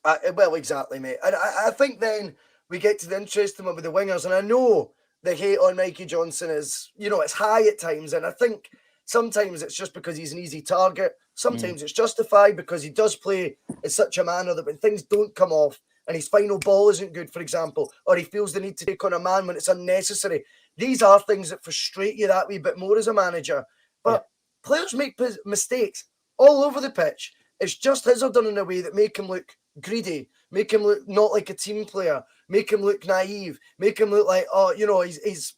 Well, exactly, mate. And I think then we get to the interesting one with the wingers, and I know the hate on Mikey Johnson is, it's high at times, and I think sometimes it's just because he's an easy target. Sometimes it's justified because he does play in such a manner that when things don't come off and his final ball isn't good, for example, or he feels the need to take on a man when it's unnecessary, these are things that frustrate you that wee bit more as a manager. But players make mistakes all over the pitch. It's just his are done in a way that make him look greedy, make him look not like a team player, make him look naive, make him look like, he's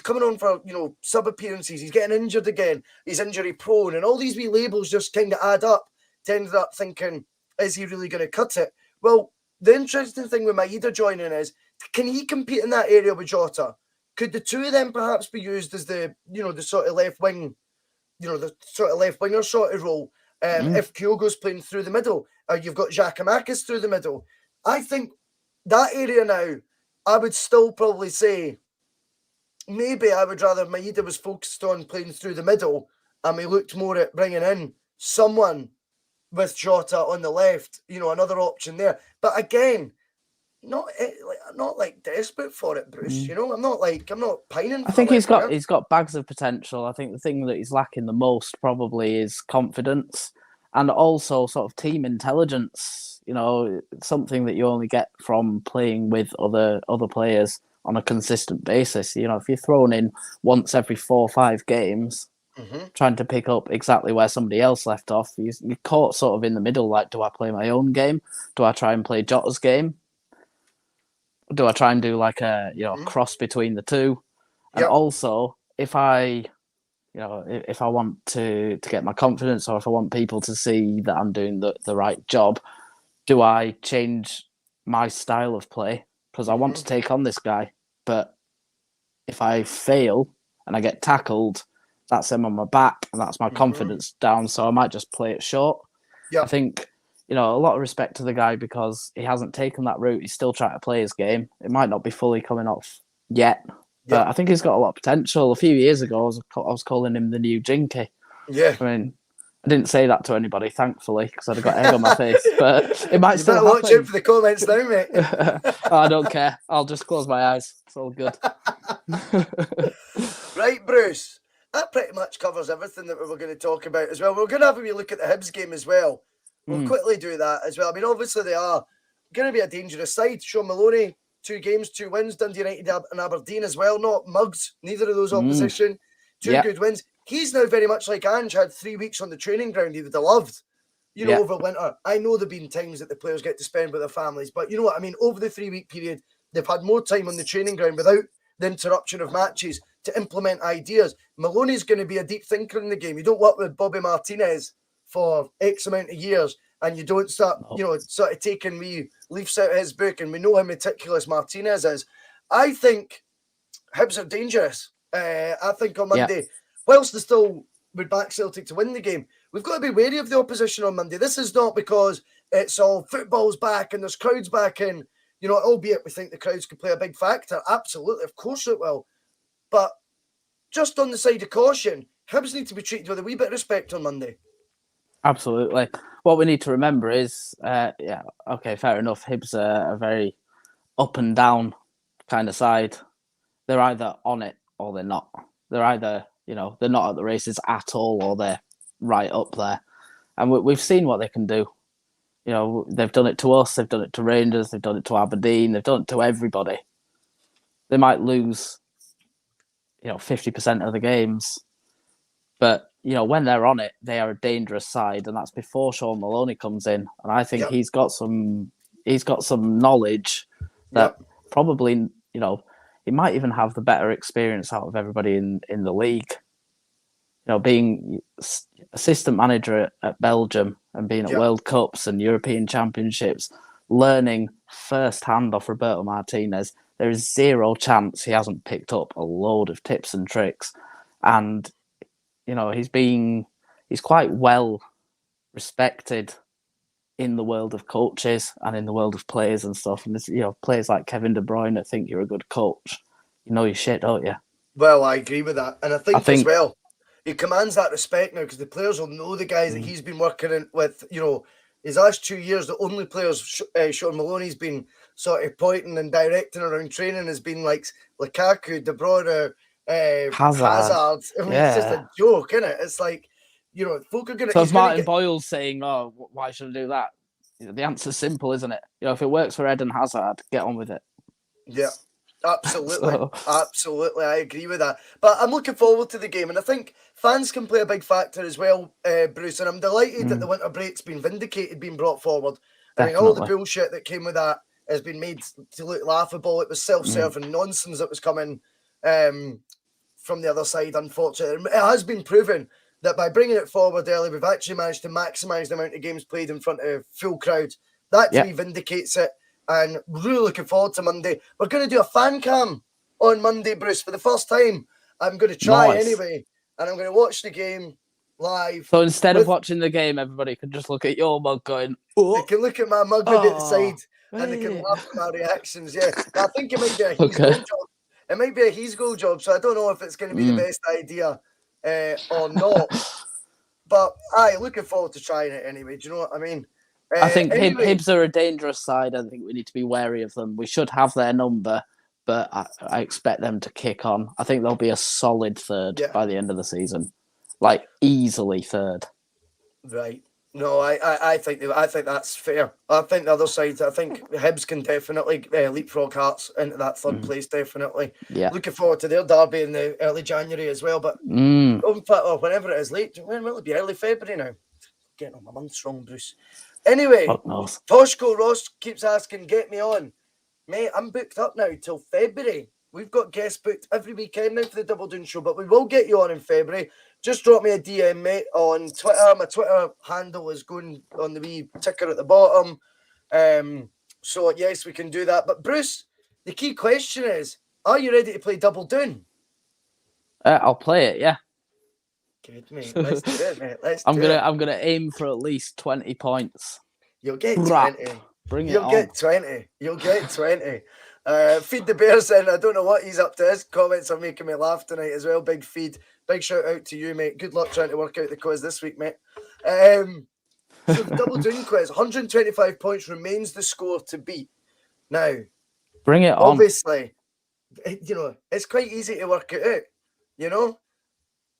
coming on for, sub appearances, he's getting injured again, he's injury prone, and all these wee labels just kind of add up to end up thinking, is he really going to cut it? Well, the interesting thing with Maeda joining is, can he compete in that area with Jota? Could the two of them perhaps be used as the sort of left wing, the sort of left winger sort of role? If Kyogo's playing through the middle, or you've got Giacomakis through the middle. I think that area now, I would still probably say, maybe I would rather Maeda was focused on playing through the middle, and we looked more at bringing in someone with Jota on the left, another option there. But again, not like desperate for it, Bruce. I'm not pining for it. I think he's got bags of potential. I think the thing that he's lacking the most probably is confidence, and also sort of team intelligence. Something that you only get from playing with other players on a consistent basis. If you're thrown in once every 4 or 5 games, trying to pick up exactly where somebody else left off, you're caught sort of in the middle. Like, do I play my own game? Do I try and play Jota's game? Do I try and do like a cross between the two? And also, if I if I want to get my confidence, or if I want people to see that I'm doing the right job, do I change my style of play? Because I want to take on this guy, but if I fail and I get tackled, that's him on my back and that's my confidence down. So I might just play it short. Yeah. I think, a lot of respect to the guy because he hasn't taken that route. He's still trying to play his game. It might not be fully coming off yet, but I think he's got a lot of potential. A few years ago, I was calling him the new Jinky. Yeah. I mean, I didn't say that to anybody, thankfully, because I'd have got egg on my face. But it might still happen. Watch out for the comments now, mate. I don't care. I'll just close my eyes. It's all good. Right, Bruce. That pretty much covers everything that we were going to talk about as well. We're going to have a wee look at the Hibs game as well. We'll quickly do that as well. I mean, obviously they are going to be a dangerous side. Sean Maloney, 2 games, 2 wins. Dundee United and Aberdeen as well. Not mugs, neither of those opposition. 2 good wins. He's now very much like Ange, had 3 weeks on the training ground he would have loved, over winter. I know there have been times that the players get to spend with their families, but you know what I mean? Over the 3-week period, they've had more time on the training ground without the interruption of matches to implement ideas. Maloney's going to be a deep thinker in the game. You don't work with Bobby Martinez for X amount of years and you don't start, sort of taking leafs out of his book, and we know how meticulous Martinez is. I think Hibs are dangerous. I think on Monday, whilst they still would back Celtic to win the game, we've got to be wary of the opposition on Monday. This is not because it's all football's back and there's crowds back in, albeit we think the crowds could play a big factor. Absolutely, of course it will. But just on the side of caution, Hibs need to be treated with a wee bit of respect on Monday. Absolutely. What we need to remember is, fair enough, Hibs are a very up and down kind of side. They're either on it or they're not. They're either, they're not at the races at all or they're right up there. And we've seen what they can do. They've done it to us, they've done it to Rangers, they've done it to Aberdeen, they've done it to everybody. They might lose, 50% of the games. But, when they're on it, they are a dangerous side. And that's before Sean Maloney comes in. And I think he's got some knowledge that probably, he might even have the better experience out of everybody in the league. Being assistant manager at Belgium and being at World Cups and European Championships, learning firsthand off Roberto Martinez, there is zero chance he hasn't picked up a load of tips and tricks. And, he's quite well respected in the world of coaches and in the world of players and stuff. And there's, players like Kevin De Bruyne that think you're a good coach. You know your shit, don't you? Well, I agree with that. And I think as well, he commands that respect now because the players will know the guys that he's been working with, his last 2 years, the only players Sean Maloney's been sort of pointing and directing around training has been like Lukaku, De Bruyne, Hazard. I mean, it's just a joke, isn't it? It's like, folk are going to... So if Martin Boyle's saying, why should I do that? The answer's simple, isn't it? If it works for Eden Hazard, get on with it. Yeah, absolutely. Absolutely, I agree with that. But I'm looking forward to the game, and I think fans can play a big factor as well, Bruce, and I'm delighted that the winter break's been vindicated, being brought forward. Definitely. I mean, all the bullshit that came with that has been made to look laughable. It was self-serving nonsense that was coming from the other side, unfortunately. It has been proven that by bringing it forward early, we've actually managed to maximise the amount of games played in front of full crowds. That to me vindicates it, and really looking forward to Monday. We're going to do a fan cam on Monday, Bruce, for the first time. I'm going to try anyway, and I'm going to watch the game live. So instead of watching the game, everybody can just look at your mug going, oh. They can look at my mug at the side, and they can laugh at my reactions, I think it might be a He's goal job. It might be a He's goal job, so I don't know if it's going to be the best idea or not. But looking forward to trying it anyway. Do you know what I mean? I think Hibs are a dangerous side. I think we need to be wary of them. We should have their number, but I expect them to kick on. I think they'll be a solid third by the end of the season, like easily third. Right. No, I think that's fair. I think the other side, I think Hibs can definitely leapfrog Hearts into that third place, definitely. Yeah. Looking forward to their derby in the early January as well, but or whenever it is late, when will it be? Early February now? Getting on my months wrong, Bruce. Anyway, Toshko Ross keeps asking, get me on. Mate, I'm booked up now till February. We've got guests booked every weekend now for the Double Doon show, but we will get you on in February. Just drop me a DM, mate, on Twitter. My Twitter handle is going on the wee ticker at the bottom. So, yes, we can do that. But, Bruce, the key question is, are you ready to play Double Doon? I'll play it, yeah. Good, mate. Let's do it, mate. I'm gonna aim for at least 20 points. You'll get Brap. 20. Bring it You'll on. get 20. You'll get 20. Feed the Bears in. I don't know what he's up to. His comments are making me laugh tonight as well. Big Feed. Big shout out to you, mate. Good luck trying to work out the quiz this week, mate. So the Double Doon quiz, 125 points remains the score to beat. Now, bring it on. Obviously, you know, it's quite easy to work it out. You know,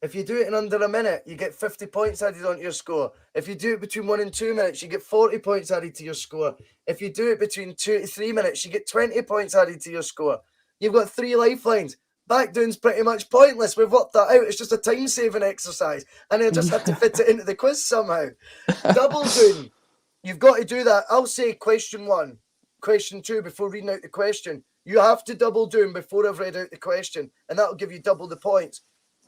if you do it in under a minute, you get 50 points added onto your score. If you do it between 1 and 2 minutes, you get 40 points added to your score. If you do it between 2 to 3 minutes, you get 20 points added to your score. You've got 3 lifelines. Backdoon's pretty much pointless. We've worked that out. It's just a time-saving exercise. And I just had to fit it into the quiz somehow. Double Doon. You've got to do that. I'll say question 1, question 2 before reading out the question. You have to double Doon before I've read out the question. And that'll give you double the points.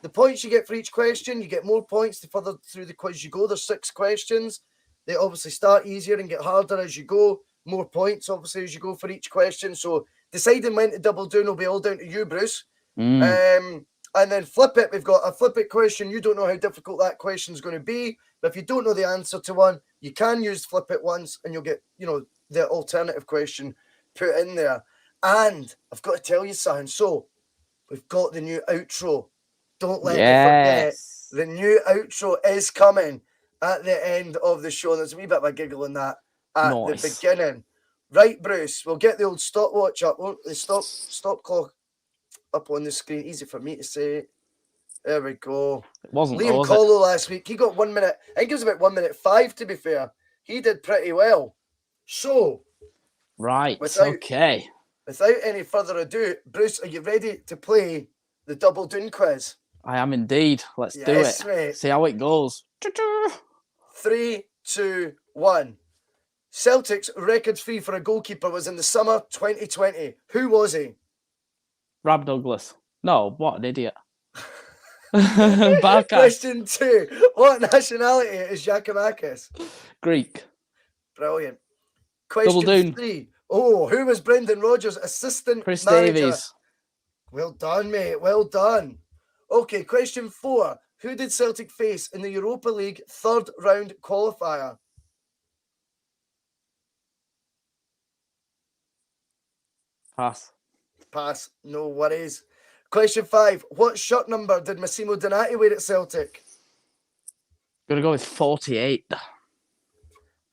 The points you get for each question, you get more points the further through the quiz you go. There's 6 questions. They obviously start easier and get harder as you go. More points, obviously, as you go for each question. So deciding when to double Doon will be all down to you, Bruce. And then flip it. We've got a flip it question. You don't know how difficult that question is going to be. But if you don't know the answer to one, you can use flip it once and you'll get, you know, the alternative question put in there. And I've got to tell you something. So we've got the new outro. Don't let me forget. The new outro is coming at the end of the show. There's a wee bit of a giggle in that at the beginning. Right, Bruce, we'll get the old stopwatch up. The stop clock up on the screen. Easy for me to say. There we go. It wasn't Liam Collo last week. He got 1 minute. I think it was about 1 minute 5, to be fair. He did pretty well. So, right, okay. Without any further ado, Bruce, are you ready to play the Double Doon quiz? I am indeed. Let's do it. Mate. See how it goes. 3, 2, 1. Celtic's record fee for a goalkeeper was in the summer 2020. Who was he? Rob Douglas. No, what an idiot. Question 2. What nationality is Giacomakis? Greek. Brilliant. Question 3. Oh, who was Brendan Rodgers' assistant Chris manager? Davies. Well done, mate. Well done. Okay, question 4. Who did Celtic face in the Europa League third round qualifier? Pass. No worries. Question 5. What shirt number did Massimo Donati wear at Celtic? Gonna go with 48.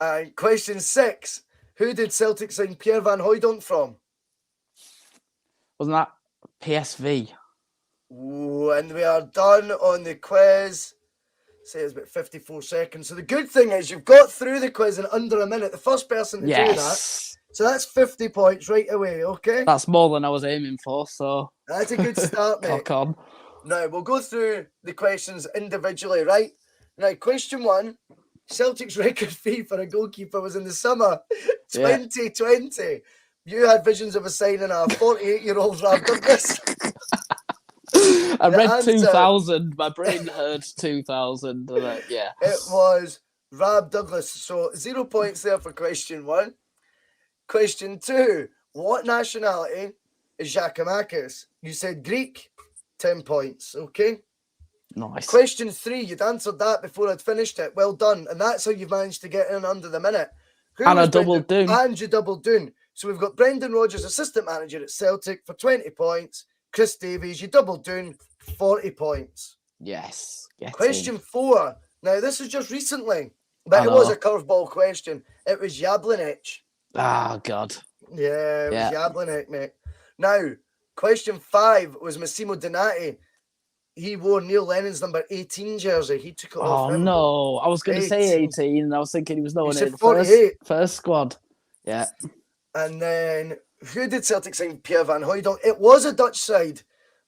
And question 6. Who did Celtic sign Pierre Van Hooijdonk from? Wasn't that PSV? Ooh, and we are done on the quiz. Say it's about 54 seconds. So the good thing is you've got through the quiz in under a minute. The first person to do that. So that's 50 points right away, okay? That's more than I was aiming for, so... That's a good start, mate. Cock on. Now, we'll go through the questions individually, right? Now, question 1. Celtic's record fee for a goalkeeper was in the summer 2020. You had visions of a signing a 48-year-old Rob Douglas. I read 2000. My brain heard 2000. Yeah. It was Rob Douglas. So 0 points there for question 1. Question 2. What nationality is Giacomakis? You said Greek. 10 points. Okay. Nice. Question 3. You'd answered that before I'd finished it. Well done. And that's how you've managed to get in under the minute. And a double Doon. And you double Doon. So we've got Brendan Rodgers, assistant manager at Celtic, for 20 points. Chris Davies, you double Doon, 40 points. Yes. Question 4. Now, this is just recently, but it was a curveball question. It was Jablonec. Oh, God. Yeah, it was Jablonec, mate. Now, question 5 was Massimo Donati. He wore Neil Lennon's number 18 jersey. He took it off. Oh, no. I was going to say 18, and I was thinking he was nowhere near the first squad. Yeah. And then, who did Celtic sign Pierre Van Hooijdonk? It was a Dutch side,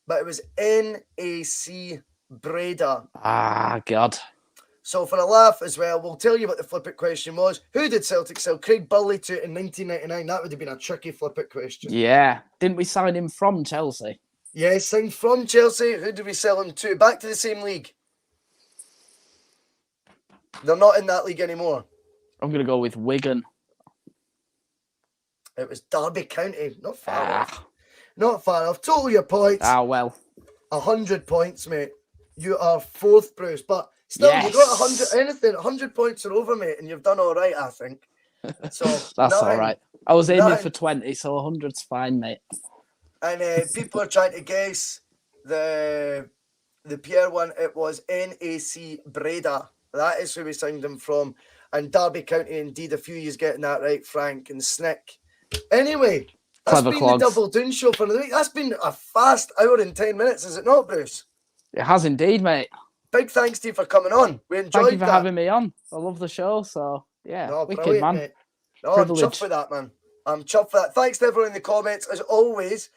but it was NAC Breda. Ah, God. So for a laugh as well, we'll tell you what the flip it question was. Who did Celtic sell Craig Burley to in 1999? That would have been a tricky flip it question. Yeah. Didn't we sign him from Chelsea? Yeah, signed from Chelsea. Who did we sell him to? Back to the same league. They're not in that league anymore. I'm going to go with Wigan. It was Derby County. Not far off. Not far off. Total your points. Well. 100 points, mate. You are fourth, Bruce. But still, you got 100. Anything, 100 points or over, mate, and you've done all right, I think. So That's all right. I was aiming for 20, so 100's fine, mate. And people are trying to guess the Pierre one. It was NAC Breda. That is who we signed him from. And Derby County, indeed, a few years getting that right, Frank and Snick. Anyway, that's been the Double Doon show for the week. That's been a fast hour and 10 minutes, is it not, Bruce? It has indeed, mate. Big thanks to you for coming on. We enjoyed Thank you for having me on. I love the show, so yeah, wicked, man. Mate. No, I'm chuffed for that, man. I'm chuffed for that. Thanks to everyone in the comments. As always,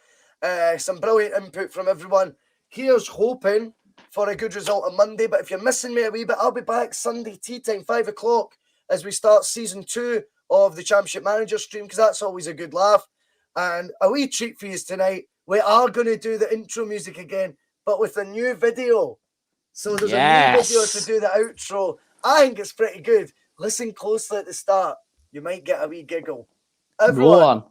some brilliant input from everyone. Here's hoping for a good result on Monday. But if you're missing me a wee bit, I'll be back Sunday tea time, 5 o'clock, as we start season 2 of the Championship Manager stream, because that's always a good laugh. And a wee treat for you tonight. We are going to do the intro music again, but with a new video. So there's a new video to do the outro. I think it's pretty good. Listen closely at the start. You might get a wee giggle. Everyone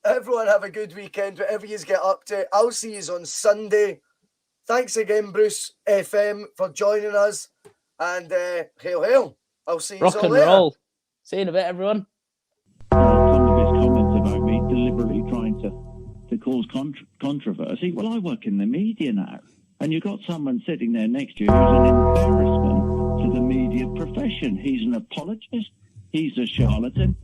have a good weekend, whatever you get up to. I'll see you on Sunday. Thanks again, Bruce FM, for joining us. And hail, hail. I'll see you all later. Rock and roll. See you in a bit, everyone. Some of his comments about me deliberately trying to cause controversy. Well, I work in the media now. And you've got someone sitting there next to you who's an embarrassment to the media profession. He's an apologist. He's a charlatan.